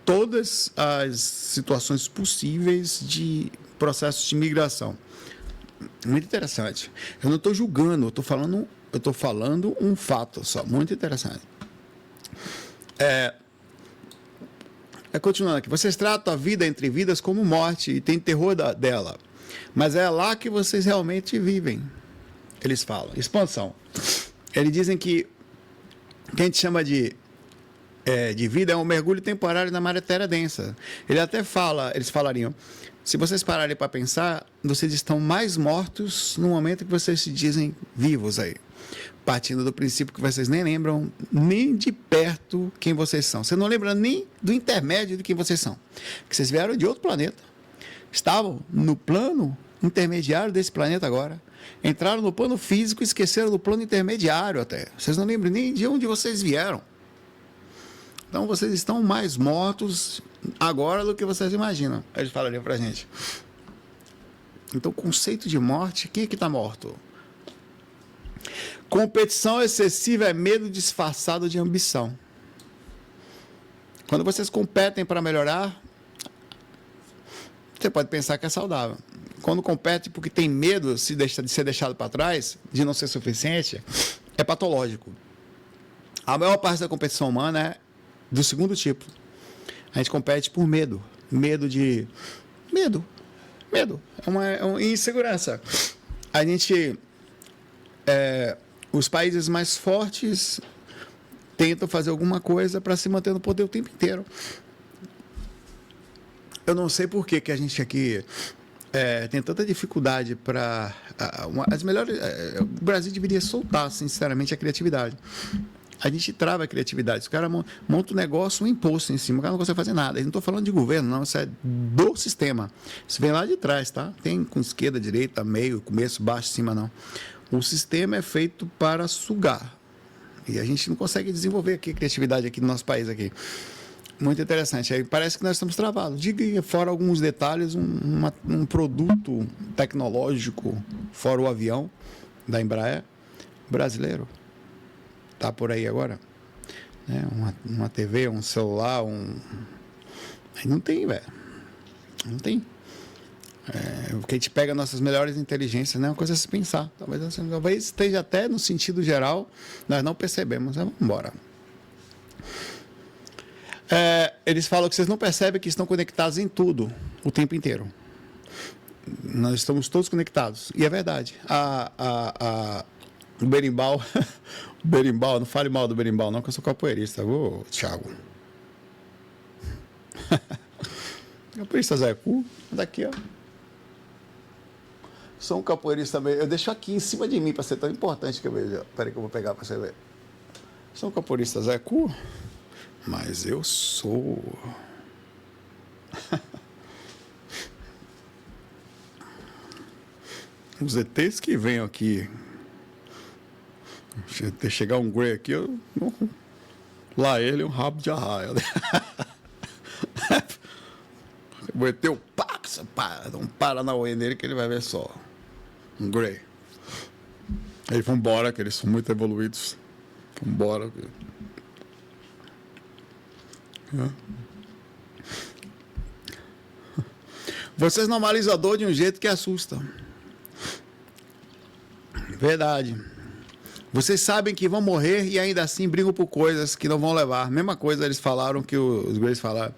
Speaker 1: todas as situações possíveis de processos de migração. Muito interessante. Eu não estou julgando, eu estou falando um fato só. Muito interessante. Continuando aqui. Vocês tratam a vida entre vidas como morte e tem terror dela. Mas é lá que vocês realmente vivem. Eles falam. Expansão. Eles dizem que a gente chama de vida é um mergulho temporário na matéria densa. Eles falariam, se vocês pararem para pensar, vocês estão mais mortos no momento que vocês se dizem vivos aí. Partindo do princípio que vocês nem lembram nem de perto quem vocês são. Você não lembra nem do intermédio de quem vocês são. Que vocês vieram de outro planeta. Estavam no plano intermediário desse planeta agora. Entraram no plano físico e esqueceram do plano intermediário até. Vocês não lembram nem de onde vocês vieram. Então, vocês estão mais mortos agora do que vocês imaginam. Eles falariam pra gente. Então, o conceito de morte, quem é que está morto? Competição excessiva é medo disfarçado de ambição. Quando vocês competem para melhorar, você pode pensar que é saudável. Quando compete porque tem medo de ser deixado para trás, de não ser suficiente, é patológico. A maior parte da competição humana é do segundo tipo. A gente compete por medo. Medo. É uma insegurança. A gente... os países mais fortes tentam fazer alguma coisa para se manter no poder o tempo inteiro. Eu não sei por que a gente aqui tem tanta dificuldade para... o Brasil deveria soltar, sinceramente, a criatividade. A gente trava a criatividade. Os caras montam um negócio, um imposto em cima, o cara não consegue fazer nada. Eu não estou falando de governo, não, isso é do sistema. Isso vem lá de trás, tá? Tem com esquerda, direita, meio, começo, baixo, cima, não. O sistema é feito para sugar. E a gente não consegue desenvolver aqui criatividade aqui no nosso país aqui. Muito interessante. Aí parece que nós estamos travados. Diga fora alguns detalhes, um produto tecnológico, fora o avião da Embraer, brasileiro. Tá por aí agora. Uma TV, um celular, Aí não tem, velho. Não tem. Porque a gente pega nossas melhores inteligências, né? É uma coisa a se pensar. Talvez esteja até no sentido geral, nós não percebemos. Vamos embora. Eles falam que vocês não percebem que estão conectados em tudo, o tempo inteiro. Nós estamos todos conectados. E é verdade. O berimbau... O berimbau, não fale mal do berimbau, não, que eu sou capoeirista. Ô, Thiago. Capoeirista Zé Cu, daqui, ó. Sou um capoeirista meio. Eu deixo aqui em cima de mim para ser tão importante que eu vejo. Peraí que eu vou pegar para você ver. Sou um capoeirista Zé Cu, mas eu sou. Os ETs que vêm aqui. Se chegar um Grey aqui, lá ele é um rabo de arraia. Vou meter o Pax, um Paranauê nele que ele vai ver só. Um Grey. Aí vambora, que eles são muito evoluídos. Vambora. Vocês normalizam a dor de um jeito que assusta. Verdade. Vocês sabem que vão morrer e ainda assim brigam por coisas que não vão levar. Mesma coisa eles falaram que os Greys falaram.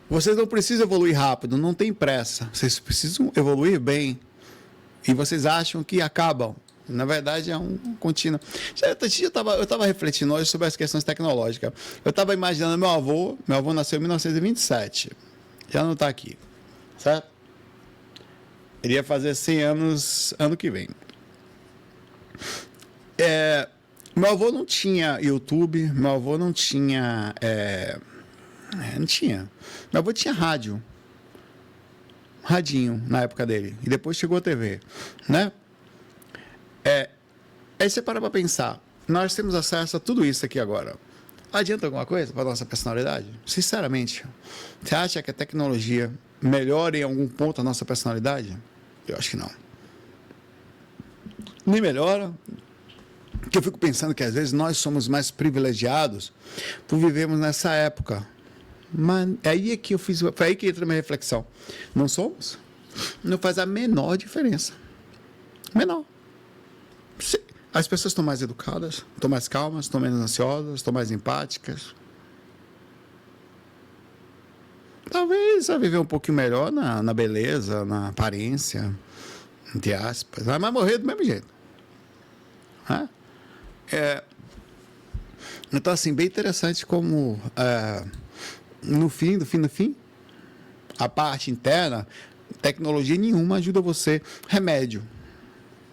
Speaker 1: Vocês não precisam evoluir rápido, não tem pressa. Vocês precisam evoluir bem. E vocês acham que acabam. Na verdade, é um contínuo. Eu estava refletindo hoje sobre as questões tecnológicas. Eu estava imaginando meu avô nasceu em 1927. Já não está aqui. Certo? Ele ia fazer 100 anos ano que vem. Meu avô não tinha YouTube, meu avô não tinha... não tinha. Meu avô tinha rádio. Radinho, na época dele. E depois chegou a TV. Né? Aí você para pensar. Nós temos acesso a tudo isso aqui agora. Adianta alguma coisa para a nossa personalidade? Sinceramente, você acha que a tecnologia melhora em algum ponto a nossa personalidade? Eu acho que não. nem melhora. Porque eu fico pensando que às vezes nós somos mais privilegiados por vivermos nessa época. Mas aí é que foi aí que entra a minha reflexão. Não somos? Não faz a menor diferença. Menor. As pessoas estão mais educadas, estão mais calmas, estão menos ansiosas, estão mais empáticas. Talvez a viver um pouquinho melhor na beleza, na aparência, entre aspas. Mas morrer do mesmo jeito. Então, assim, bem interessante como no fim, a parte interna, tecnologia nenhuma ajuda você. Remédio.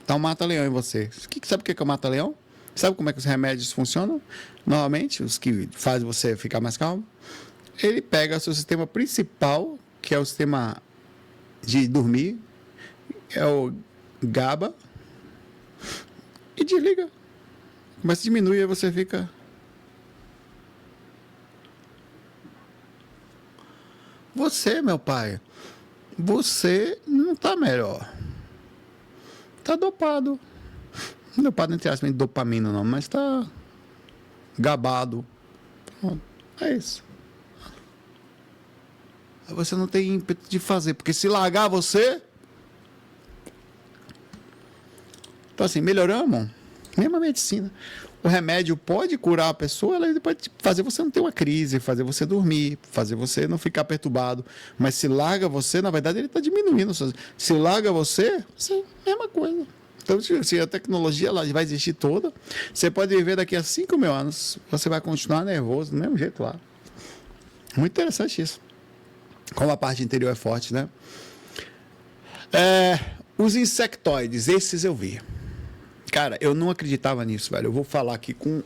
Speaker 1: Dá um mata-leão em você. Sabe o que é o mata-leão? Sabe como é que os remédios funcionam? Normalmente, os que fazem você ficar mais calmo. Ele pega o seu sistema principal, que é o sistema de dormir, é o GABA, e desliga. Mas diminui e você fica... Você, meu pai, você não está melhor. Está dopado. Dopado entre aspas, dopamina não, mas está gabado. Pronto, é isso. Você não tem ímpeto de fazer, porque se largar você... Então assim, melhoramos. Mesma medicina. O remédio pode curar a pessoa, ele pode fazer você não ter uma crise, fazer você dormir, fazer você não ficar perturbado. Mas se larga você, na verdade, ele está diminuindo. Se larga você, mesma coisa. Então, se a tecnologia ela vai existir toda, você pode viver daqui a 5.000 anos, você vai continuar nervoso do mesmo jeito lá. Muito interessante isso. Como a parte interior é forte, né? Os insectoides, esses eu vi. Cara, eu não acreditava nisso, velho. Eu vou falar aqui com...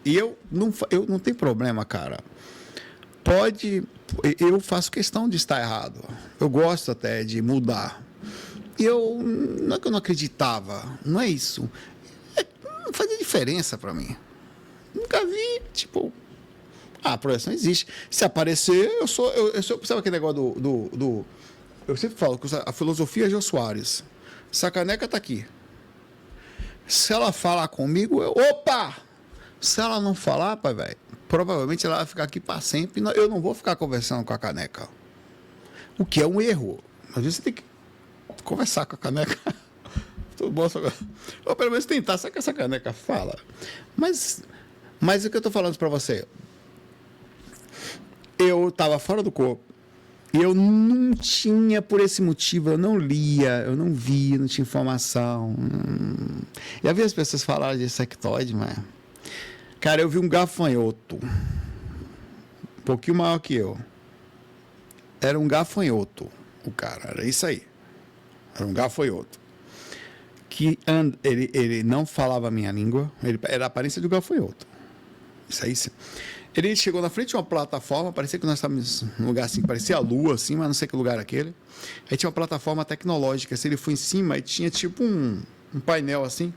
Speaker 1: E eu não tenho problema, cara. Eu faço questão de estar errado. Eu gosto até de mudar. Não é que eu não acreditava. Não é isso. Não fazia diferença pra mim. Nunca vi, tipo... a projeção existe. Se aparecer, eu sou... Sabe aquele negócio eu sempre falo que a filosofia é Jô Soares. Essa caneca tá aqui. Se ela falar comigo, opa! Se ela não falar, pai, velho, provavelmente ela vai ficar aqui para sempre. Eu não vou ficar conversando com a caneca. O que é um erro. Às vezes você tem que conversar com a caneca. Tudo bom, ou pelo menos tentar, sabe que essa caneca fala. Mas o que eu tô falando para você? Eu estava fora do corpo. E eu não tinha, por esse motivo, eu não lia, eu não via, não tinha informação. Já vi as pessoas falarem de insectoide, mas... Cara, eu vi um gafanhoto, um pouquinho maior que eu. Era um gafanhoto, o cara, era isso aí. Era um gafanhoto. Ele não falava a minha língua, ele era a aparência de um gafanhoto. Isso aí, sim. Ele chegou na frente de uma plataforma, parecia que nós estávamos num lugar assim, parecia a lua, assim, mas não sei que lugar era aquele. Aí tinha uma plataforma tecnológica, assim, ele foi em cima e tinha tipo um painel assim.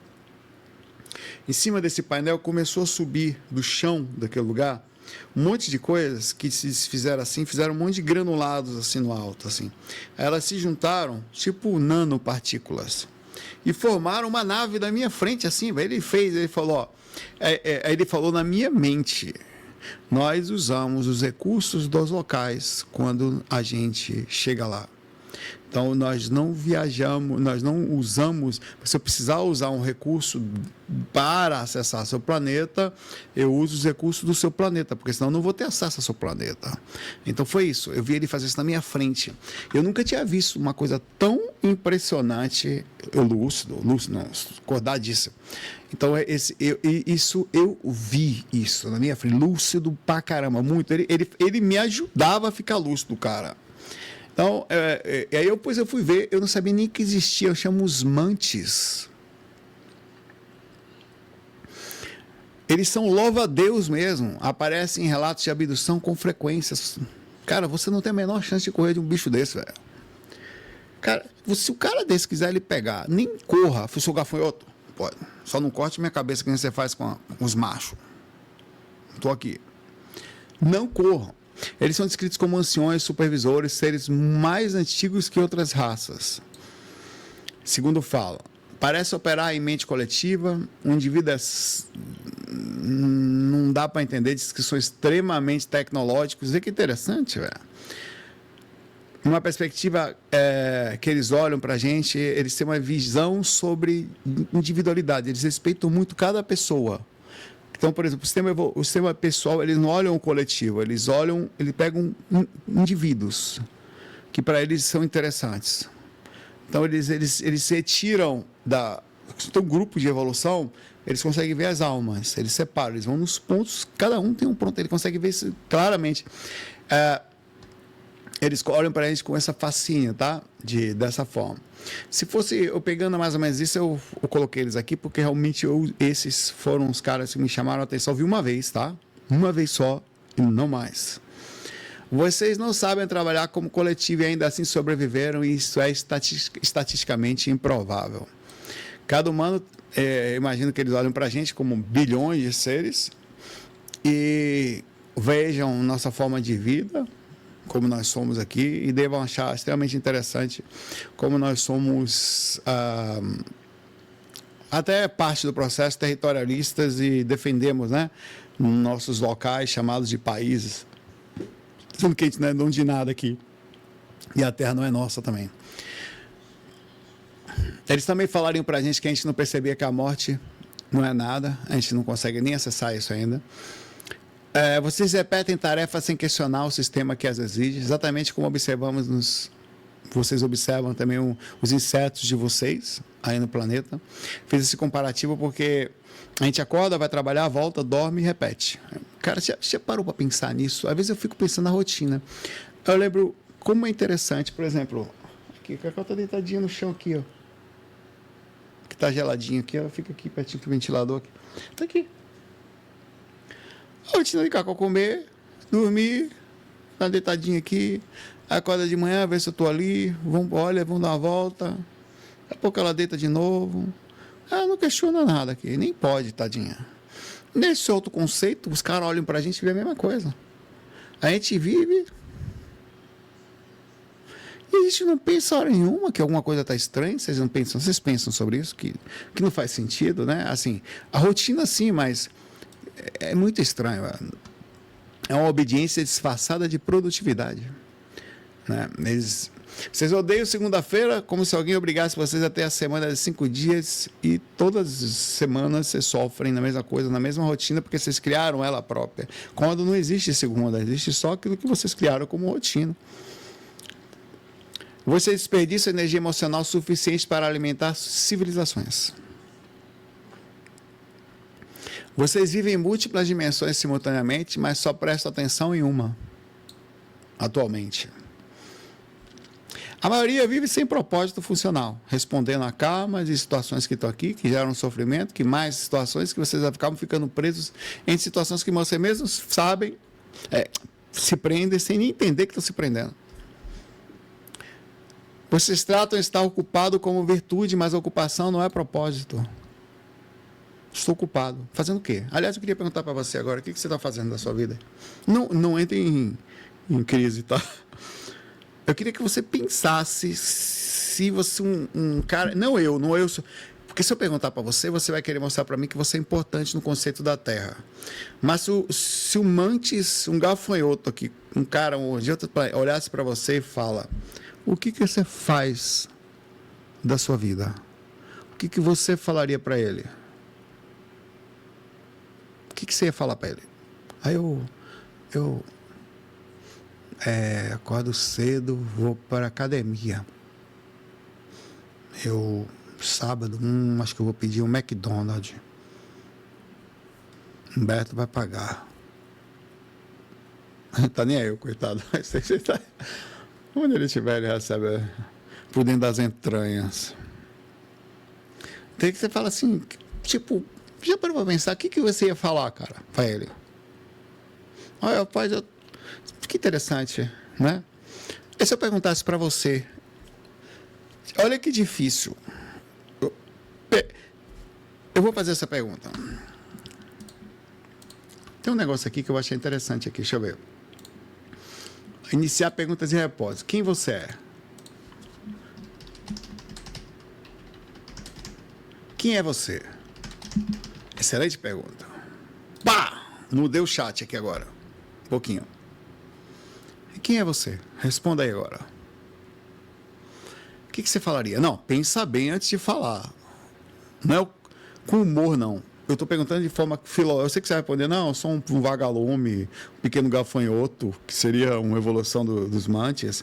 Speaker 1: Em cima desse painel começou a subir do chão daquele lugar um monte de coisas que se fizeram assim, fizeram um monte de granulados assim no alto, assim. Aí elas se juntaram, tipo nanopartículas, e formaram uma nave na minha frente, assim. Ele falou, ó, ele falou na minha mente: nós usamos os recursos dos locais quando a gente chega lá. Então, nós não viajamos, nós não usamos... Se eu precisar usar um recurso para acessar seu planeta, eu uso os recursos do seu planeta, porque senão eu não vou ter acesso ao seu planeta. Então, foi isso. Eu vi ele fazer isso na minha frente. Eu nunca tinha visto uma coisa tão impressionante, lúcido, não, acordadíssimo. Então, eu vi isso na minha frente, lúcido pra caramba, muito. Ele me ajudava a ficar lúcido, cara. Então, aí depois eu fui ver, eu não sabia nem que existia, eu chamo os mantes. Eles são louva-a-Deus mesmo, aparecem em relatos de abdução com frequências. Cara, você não tem a menor chance de correr de um bicho desse, velho. Cara, se o cara desse quiser ele pegar, nem corra, se o gafanhoto, pode. Só não corte minha cabeça que você faz com os machos. Estou aqui. Não corram. Eles são descritos como anciões, supervisores, seres mais antigos que outras raças. Segundo fala, parece operar em mente coletiva. O indivíduo não dá para entender, diz que são extremamente tecnológicos. E que interessante, velho. Uma perspectiva que eles olham para a gente, eles têm uma visão sobre individualidade. Eles respeitam muito cada pessoa. Então, por exemplo, o sistema pessoal, eles não olham o coletivo, eles pegam indivíduos que para eles são interessantes. Então, eles se retiram tem um grupo de evolução, eles conseguem ver as almas, eles separam, eles vão nos pontos, cada um tem um ponto, ele consegue ver isso claramente. Eles olham para a gente com essa fascínio, tá? Dessa forma. Se fosse eu pegando mais ou menos isso, eu coloquei eles aqui, porque realmente esses foram os caras que me chamaram a atenção. Eu vi uma vez, tá? Uma vez só e não mais. Vocês não sabem trabalhar como coletivo e ainda assim sobreviveram, e isso é estatisticamente improvável. Cada humano, imagino que eles olham para a gente como bilhões de seres e vejam nossa forma de vida, como nós somos aqui, e devam achar extremamente interessante como nós somos até parte do processo territorialistas e defendemos, né, nossos locais chamados de países, sendo que a gente não é dono de nada aqui e a terra não é nossa também. Eles também falariam para a gente que a gente não percebia que a morte não é nada, a gente não consegue nem acessar isso ainda. Vocês repetem tarefas sem questionar o sistema que as exige, exatamente como vocês observam também os insetos de vocês aí no planeta. Fiz esse comparativo porque a gente acorda, vai trabalhar, volta, dorme e repete. Cara, já parou para pensar nisso? Às vezes eu fico pensando na rotina. Eu lembro como é interessante, por exemplo, aqui, o Cacau está deitadinho no chão aqui, ó. Que está geladinho aqui, ó. Fica aqui pertinho do ventilador. Está aqui. A rotina de Cacau comer, dormir, tá deitadinho aqui, acorda de manhã, vê se eu tô ali, vamos dar uma volta, daqui a pouco ela deita de novo. Ela não questiona nada aqui, nem pode, tadinha. Nesse outro conceito, os caras olham pra gente e vê a mesma coisa. A gente vive e a gente não pensa hora nenhuma que alguma coisa tá estranha. Vocês pensam sobre isso, que não faz sentido, né? Assim, a rotina sim, mas é muito estranho. É uma obediência disfarçada de produtividade, né? Vocês odeiam segunda-feira como se alguém obrigasse vocês a ter a semana de 5 dias e todas as semanas vocês sofrem na mesma coisa, na mesma rotina, porque vocês criaram ela própria. Quando não existe segunda, existe só aquilo que vocês criaram como rotina. Vocês desperdiçam energia emocional suficiente para alimentar civilizações. Vocês vivem em múltiplas dimensões simultaneamente, mas só prestam atenção em uma, atualmente. A maioria vive sem propósito funcional, respondendo a karmas e situações que estão aqui, que geram sofrimento, que mais situações que vocês acabam ficando presos em situações que vocês mesmos sabem, se prendem sem nem entender que estão se prendendo. Vocês tratam de estar ocupado como virtude, mas a ocupação não é propósito. Estou ocupado. Fazendo o quê? Aliás, eu queria perguntar para você agora, o que você está fazendo da sua vida? Não entre em crise, tá? Eu queria que você pensasse se você um cara... Não eu. Porque se eu perguntar para você, você vai querer mostrar para mim que você é importante no conceito da Terra. Mas se um mantis, um gafanhoto aqui, um cara de outro planeta, olhasse para você e fala, o que você faz da sua vida? O que você falaria para ele? O que você ia falar para ele? Aí eu acordo cedo, vou para a academia. Sábado, acho que eu vou pedir um McDonald's. Humberto vai pagar. Não tá nem aí, coitado. Onde ele estiver, ele recebe por dentro das entranhas. Tem que você fala assim, tipo, já parou para pensar, o que você ia falar, cara, para ele? Olha, rapaz, que interessante, né? E se eu perguntasse para você, olha que difícil. Eu vou fazer essa pergunta. Tem um negócio aqui que eu achei interessante aqui, deixa eu ver. Iniciar perguntas e respostas. Quem você é? Quem é você? Excelente pergunta. Pá! Mudei o chat aqui agora. Um pouquinho. Quem é você? Responda aí agora. O que você falaria? Não, pensa bem antes de falar. Não é com humor, não. Eu estou perguntando de forma filosófica. Eu sei que você vai responder, não, eu sou um vagalume, um pequeno gafanhoto, que seria uma evolução dos mantis.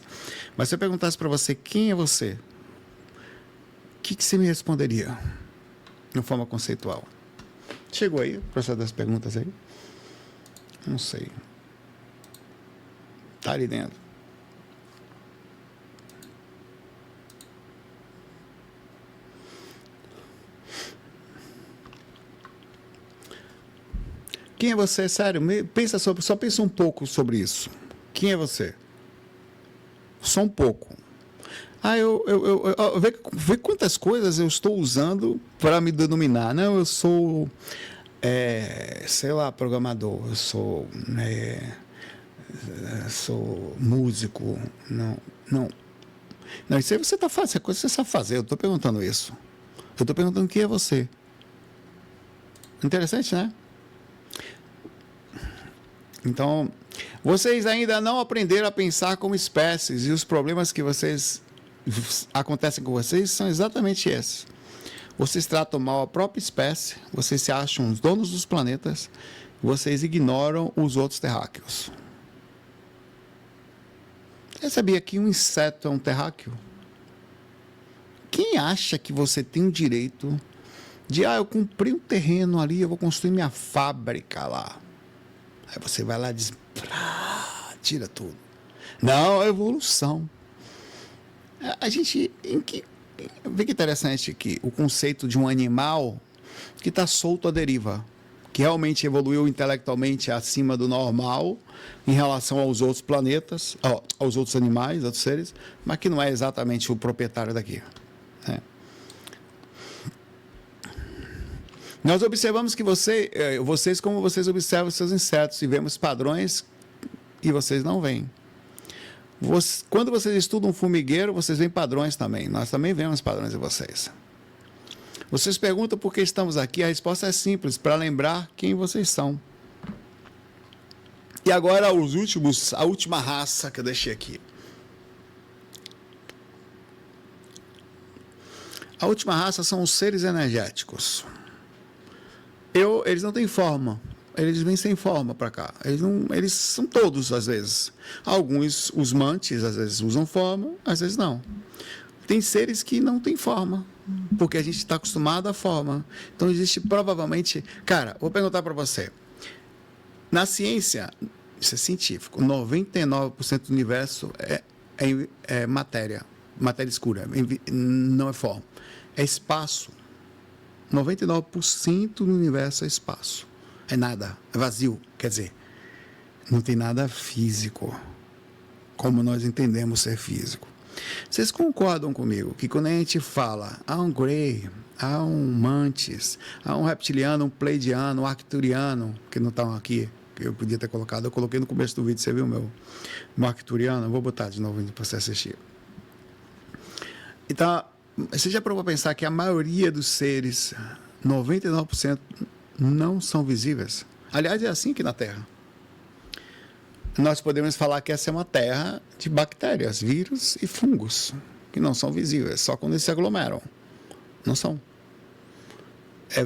Speaker 1: Mas se eu perguntasse para você, quem é você? O que você me responderia? De forma conceitual. Chegou aí o processo das perguntas aí? Não sei. Está ali dentro. Quem é você? Sério, só pensa um pouco sobre isso. Quem é você? Só um pouco. Vê quantas coisas eu estou usando para me denominar. Não, eu sou, sei lá, programador. Eu sou músico. Não, isso aí você está fazendo, é coisa que você sabe fazer. Eu estou perguntando isso. Eu estou perguntando quem é você. Interessante, né? Então, vocês ainda não aprenderam a pensar como espécies e os problemas que acontecem com vocês são exatamente esses. Vocês tratam mal a própria espécie, vocês se acham os donos dos planetas, vocês ignoram os outros terráqueos. Você sabia que um inseto é um terráqueo? Quem acha que você tem o direito de, eu comprei um terreno ali, eu vou construir minha fábrica lá. Aí você vai lá e diz, tira tudo. Não, é evolução. A gente, vê que interessante aqui, o conceito de um animal que está solto à deriva, que realmente evoluiu intelectualmente acima do normal em relação aos outros planetas, aos outros animais, outros seres, mas que não é exatamente o proprietário daqui. Né? Nós observamos que vocês, como vocês observam os seus insetos, e vemos padrões e vocês não veem. Quando vocês estudam um formigueiro, vocês veem padrões também. Nós também vemos padrões em vocês. Vocês perguntam por que estamos aqui, a resposta é simples, para lembrar quem vocês são. E agora a última raça que eu deixei aqui. A última raça são os seres energéticos. Eles não têm forma. Eles vêm sem forma para cá. Eles são todos, às vezes. Alguns, os mantis, às vezes usam forma, às vezes não. Tem seres que não têm forma, porque a gente está acostumado à forma. Então, existe provavelmente... Cara, vou perguntar para você. Na ciência, isso é científico, 99% do universo é matéria escura, não é forma. É espaço. 99% do universo é espaço. É nada, é vazio. Quer dizer, não tem nada físico, como nós entendemos ser físico. Vocês concordam comigo que quando a gente fala há um Grey, há um Mantis, há um reptiliano, um pleidiano, um arcturiano, que não estão aqui, que eu podia ter colocado, eu coloquei no começo do vídeo, você viu meu arcturiano? Eu vou botar de novo para você assistir. Então, você já parou para pensar que a maioria dos seres, 99%, não são visíveis? Aliás, é assim que na Terra. Nós podemos falar que essa é uma terra de bactérias, vírus e fungos, que não são visíveis, só quando eles se aglomeram. Não são.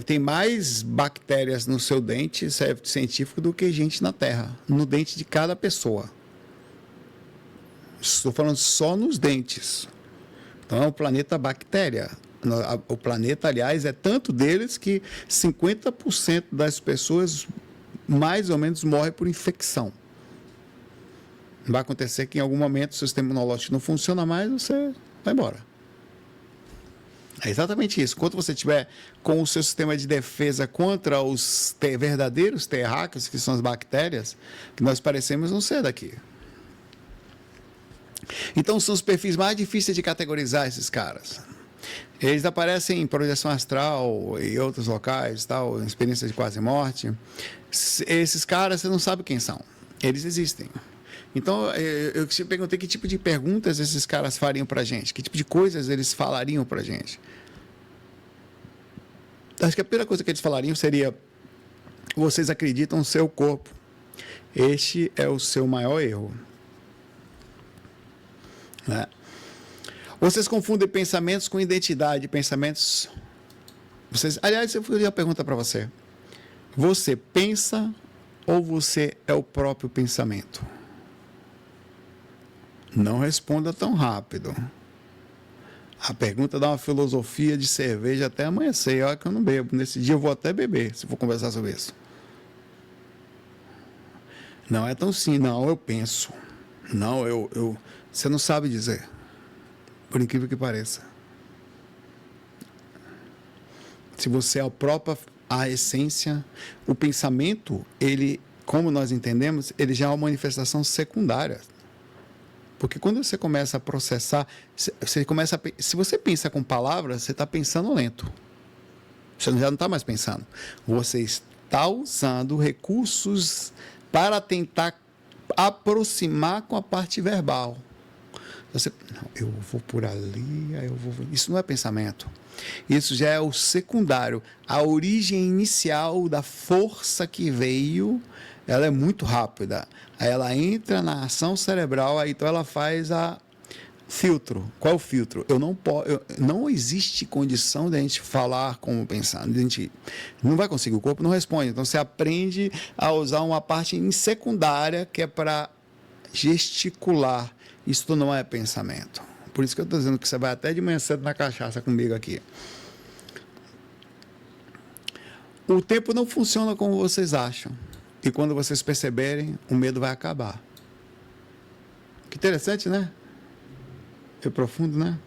Speaker 1: Tem mais bactérias no seu dente, isso é científico, do que gente na Terra, no dente de cada pessoa. Estou falando só nos dentes. Então, é um planeta bactéria. O planeta, aliás, é tanto deles que 50% das pessoas, mais ou menos, morrem por infecção. Vai acontecer que, em algum momento, o sistema imunológico não funciona mais, você vai embora. É exatamente isso. Quando você tiver com o seu sistema de defesa contra os verdadeiros terráqueos, que são as bactérias, que nós parecemos não ser daqui. Então, são os perfis mais difíceis de categorizar esses caras. Eles aparecem em projeção astral e outros locais, tal, em experiências de quase morte. Esses caras, você não sabe quem são. Eles existem. Então, eu te perguntei que tipo de perguntas esses caras fariam para a gente, que tipo de coisas eles falariam para a gente. Acho que a primeira coisa que eles falariam seria: vocês acreditam no seu corpo. Este é o seu maior erro. Né? Vocês confundem pensamentos com identidade. Pensamentos. Aliás, eu faria uma pergunta para você. Você pensa ou você é o próprio pensamento? Não responda tão rápido. A pergunta dá uma filosofia de cerveja até amanhecer. Olha que eu não bebo. Nesse dia eu vou até beber, se for conversar sobre isso. Não é tão sim, não, eu penso. Não, você não sabe dizer. Por incrível que pareça. Se você é a essência, o pensamento, ele, como nós entendemos, ele já é uma manifestação secundária. Porque quando você começa a processar, se você pensa com palavras, você está pensando lento. Você já não está mais pensando. Você está usando recursos para tentar aproximar com a parte verbal. Eu vou por ali, aí eu vou. Isso não é pensamento. Isso já é o secundário. A origem inicial da força que veio, ela é muito rápida. Aí ela entra na ação cerebral, aí então ela faz a filtro. Qual é o filtro? Não existe condição de a gente falar como pensar. A gente não vai conseguir, o corpo não responde. Então você aprende a usar uma parte secundária que é para gesticular. Isso não é pensamento. Por isso que eu estou dizendo que você vai até de manhã cedo na cachaça comigo aqui. O tempo não funciona como vocês acham. E quando vocês perceberem, o medo vai acabar. Que interessante, né? É profundo, né?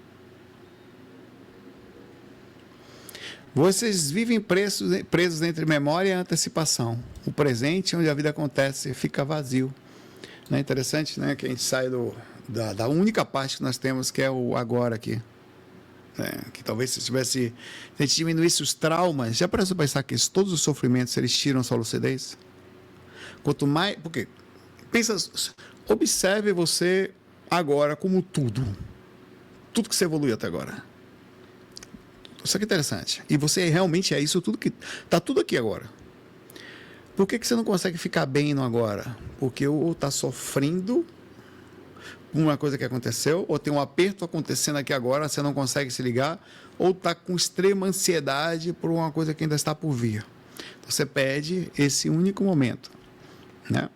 Speaker 1: Vocês vivem presos entre memória e antecipação. O presente, onde a vida acontece, fica vazio. Não é interessante, né? Que a gente sai da única parte que nós temos, que é o agora aqui. Que talvez se a gente diminuísse os traumas, já parece pensar que todos os sofrimentos, eles tiram sua lucidez? Quanto mais... Porque, observe você agora como tudo que você evoluiu até agora. Isso aqui é interessante. E você realmente é isso tudo que... Está tudo aqui agora. Por que você não consegue ficar bem no agora? Porque ou está sofrendo uma coisa que aconteceu, ou tem um aperto acontecendo aqui agora, você não consegue se ligar, ou está com extrema ansiedade por uma coisa que ainda está por vir. Então, você perde esse único momento. Né?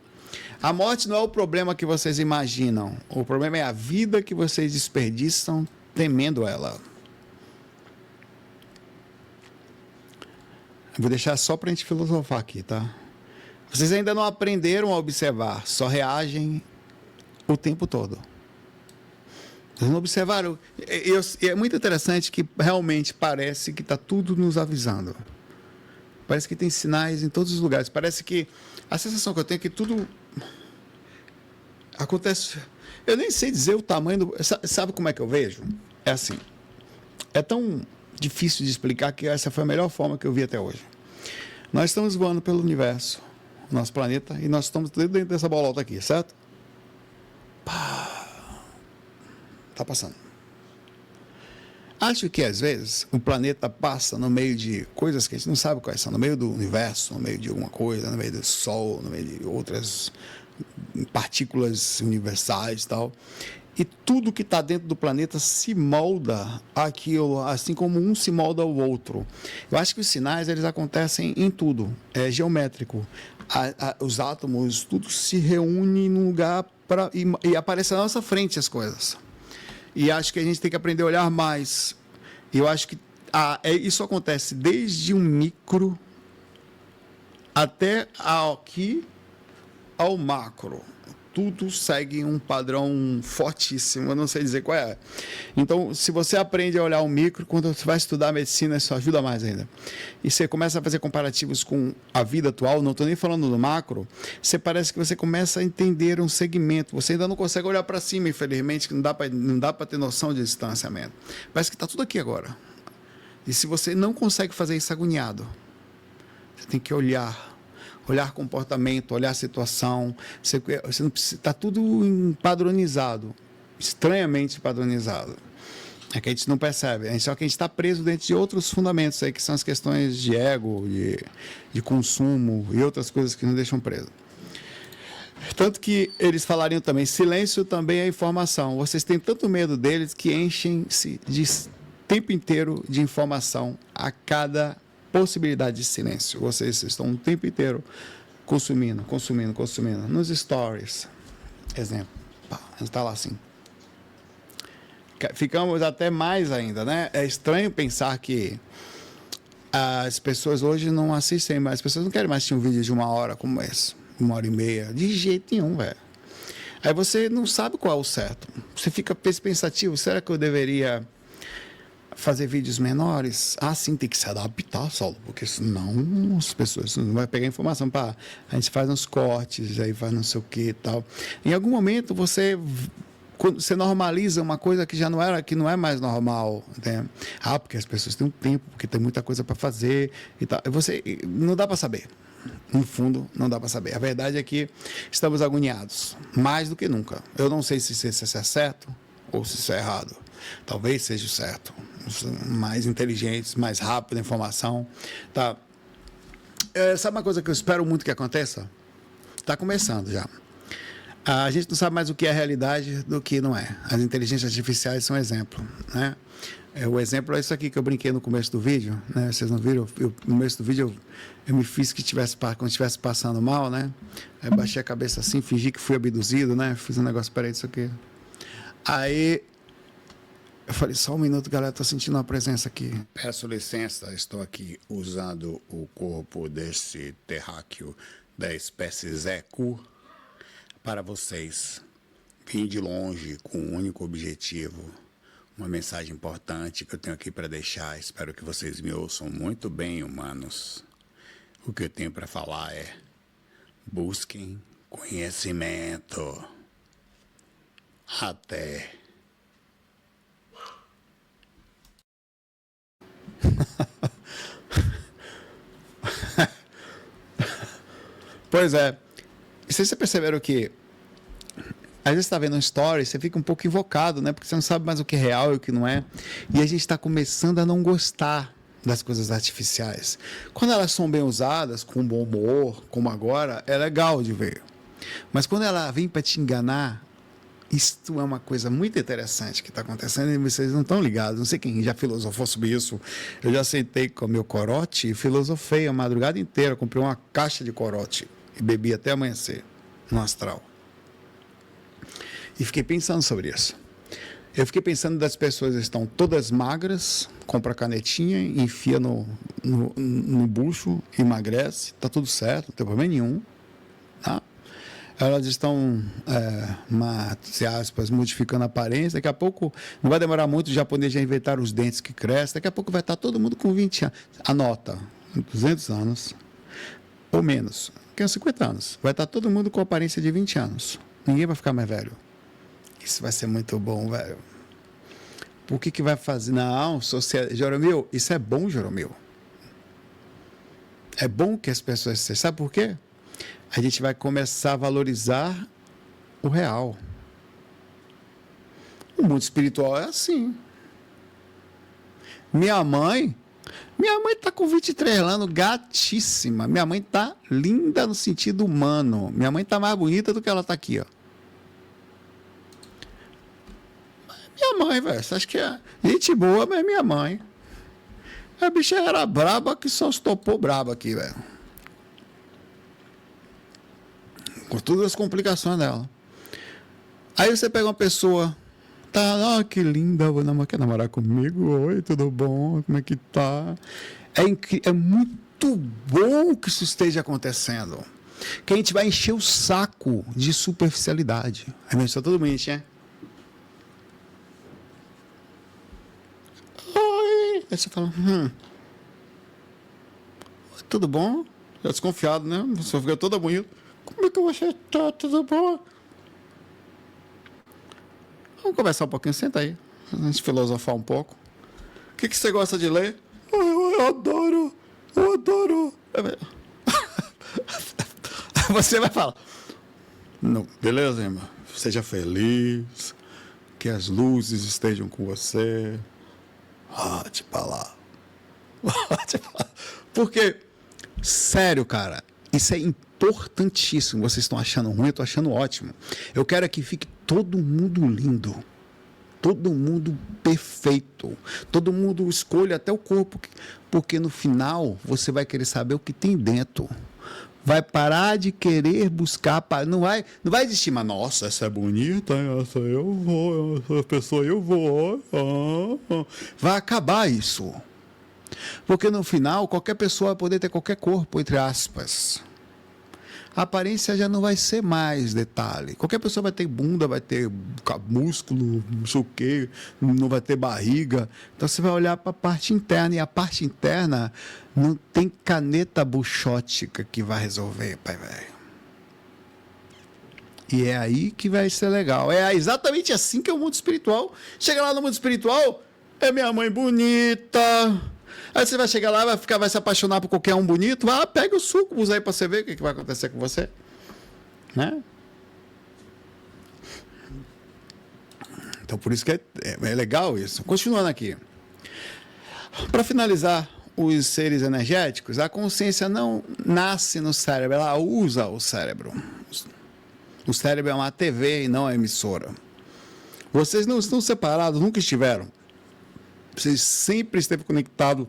Speaker 1: A morte não é o problema que vocês imaginam. O problema é a vida que vocês desperdiçam temendo ela. Eu vou deixar só para a gente filosofar aqui, tá? Vocês ainda não aprenderam a observar, só reagem o tempo todo. Vocês não observaram. E é muito interessante que realmente parece que está tudo nos avisando. Parece que tem sinais em todos os lugares. Parece que a sensação que eu tenho é que tudo acontece. Eu nem sei dizer o tamanho do... Sabe como é que eu vejo? É assim. É tão difícil de explicar que essa foi a melhor forma que eu vi até hoje. Nós estamos voando pelo universo, nosso planeta, e nós estamos dentro dessa bolota aqui, certo? Está passando. Acho que, às vezes, o planeta passa no meio de coisas que a gente não sabe quais são, no meio do universo, no meio de alguma coisa, no meio do Sol, no meio de outras partículas universais e tal. E tudo que está dentro do planeta se molda àquilo, assim como um se molda ao outro. Eu acho que os sinais, eles acontecem em tudo. É geométrico. Os átomos, tudo se reúne num lugar e aparece à nossa frente as coisas. E acho que a gente tem que aprender a olhar mais. Eu acho que isso acontece desde um micro até aqui ao macro. Tudo segue um padrão fortíssimo, eu não sei dizer qual é. Então, se você aprende a olhar o micro, quando você vai estudar medicina, isso ajuda mais ainda. E você começa a fazer comparativos com a vida atual, não estou nem falando do macro, parece que você começa a entender um segmento. Você ainda não consegue olhar para cima, infelizmente, que não dá para ter noção de distanciamento. Parece que está tudo aqui agora. E se você não consegue fazer isso agoniado, você tem que olhar comportamento, olhar situação, você não precisa, está tudo padronizado, estranhamente padronizado. É que a gente não percebe. Só que a gente está preso dentro de outros fundamentos aí, que são as questões de ego, de consumo e outras coisas que nos deixam presos. Tanto que eles falariam também, silêncio também é informação. Vocês têm tanto medo deles que enchem-se de tempo inteiro de informação a cada possibilidade de silêncio. Vocês estão o tempo inteiro consumindo. Nos stories, exemplo, a gente está lá assim. Ficamos até mais ainda, né? É estranho pensar que as pessoas hoje não assistem mais, as pessoas não querem mais assistir um vídeo de 1 hora como esse, 1 hora e meia, de jeito nenhum, velho. Aí você não sabe qual é o certo. Você fica pensativo, será que eu deveria fazer vídeos menores? Ah, sim, tem que se adaptar, Saulo, porque senão as pessoas não vão pegar informação. Pá, a gente faz uns cortes, aí faz não sei o que e tal. Em algum momento quando você normaliza uma coisa que já não era, que não é mais normal, né? Ah, porque as pessoas têm um tempo, porque tem muita coisa para fazer e tal. Você não dá para saber. No fundo, não dá para saber. A verdade é que estamos agoniados, mais do que nunca. Eu não sei se isso é certo ou se isso é errado. Talvez seja o certo. Mais inteligentes, mais rápido a informação. Tá? Sabe uma coisa que eu espero muito que aconteça? Está começando já. A gente não sabe mais o que é realidade do que não é. As inteligências artificiais são um exemplo, né? O exemplo é isso aqui que eu brinquei no começo do vídeo, né? Vocês não viram? No começo do vídeo eu me fiz que quando estivesse passando mal, né? Aí baixei a cabeça assim, fingi que fui abduzido, né? Fiz um negócio, peraí, isso aqui. Aí eu falei, só um minuto, galera, tô sentindo uma presença aqui.
Speaker 2: Peço licença, estou aqui usando o corpo desse terráqueo da espécie Zeku para vocês. Vim de longe com um único objetivo, uma mensagem importante que eu tenho aqui para deixar. Espero que vocês me ouçam muito bem, humanos. O que eu tenho para falar é: busquem conhecimento. Até.
Speaker 1: Pois é. E vocês perceberam que às vezes você está vendo um story, você fica um pouco invocado, né? Porque você não sabe mais o que é real e o que não é. E a gente está começando a não gostar das coisas artificiais. Quando elas são bem usadas, com bom humor, como agora, é legal de ver. Mas quando ela vem para te enganar, isto é uma coisa muito interessante que está acontecendo e vocês não estão ligados. Não sei quem já filosofou sobre isso. Eu já sentei com o meu corote e filosofei a madrugada inteira. Comprei uma caixa de corote e bebi até amanhecer no astral. E fiquei pensando sobre isso. Eu fiquei pensando das pessoas que estão todas magras, compra canetinha, enfia no bucho, emagrece, tá tudo certo, não tem problema nenhum. Tá? Elas estão, entre aspas, modificando a aparência. Daqui a pouco, não vai demorar muito, os japoneses já inventaram os dentes que crescem. Daqui a pouco vai estar todo mundo com 20 anos. Anota, 200 anos, ou menos, que é 50 anos. Vai estar todo mundo com aparência de 20 anos. Ninguém vai ficar mais velho. Isso vai ser muito bom, velho. Por que vai fazer? Não, Joromil, isso é bom, Joromil. É bom que as pessoas... Sabe por quê? A gente vai começar a valorizar o real. O mundo espiritual é assim. Minha mãe está com 23 anos, gatíssima. Minha mãe está linda no sentido humano. Minha mãe está mais bonita do que ela está aqui, ó. Minha mãe, velho, você acha que é gente boa, mas é minha mãe. A bicha era braba que só se topou braba aqui, velho. Com todas as complicações dela. Aí você pega uma pessoa, tá, que linda, quer namorar comigo? Oi, tudo bom? Como é que tá? É muito bom que isso esteja acontecendo. Que a gente vai encher o saco de superficialidade. Aí vai estar todo mundo, né? Aí você fala, tudo bom? Já desconfiado, né? Você fica toda bonita. Como é que você tá? Tudo bom? Vamos conversar um pouquinho, senta aí. A gente filosofar um pouco. O que você gosta de ler? Eu adoro. Você vai falar, não, beleza, irmã? Seja feliz. que as luzes estejam com você. Te falar. Porque, sério, cara, isso é importantíssimo. Vocês estão achando ruim, eu estou achando ótimo. Eu quero que fique todo mundo lindo. Todo mundo perfeito. Todo mundo escolha até o corpo. Porque no final, você vai querer saber o que tem dentro. Vai parar de querer buscar. Não vai existir, mas nossa, essa é bonita, essa eu vou, essa pessoa eu vou. Vai acabar isso. Porque no final, qualquer pessoa vai poder ter qualquer corpo, entre aspas. A aparência já não vai ser mais detalhe. Qualquer pessoa vai ter bunda, vai ter músculo, não sei o quê, não vai ter barriga. Então você vai olhar para a parte interna, e a parte interna não tem caneta buchótica que vai resolver, pai velho. E é aí que vai ser legal. É exatamente assim que é o mundo espiritual. Chega lá no mundo espiritual, é minha mãe bonita. Aí você vai chegar lá, vai se apaixonar por qualquer um bonito. Pega o suco, usa aí pra você ver o que vai acontecer com você. Né? Então, por isso que é legal isso. Continuando aqui. Para finalizar, os seres energéticos, a consciência não nasce no cérebro, ela usa o cérebro. O cérebro é uma TV e não é emissora. Vocês não estão separados, nunca estiveram. Vocês sempre esteve conectado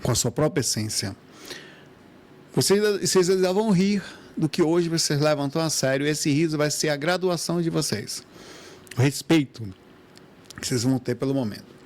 Speaker 1: com a sua própria essência. Vocês ainda vão rir do que hoje vocês levantam a sério. E esse riso vai ser a graduação de vocês. O respeito que vocês vão ter pelo momento.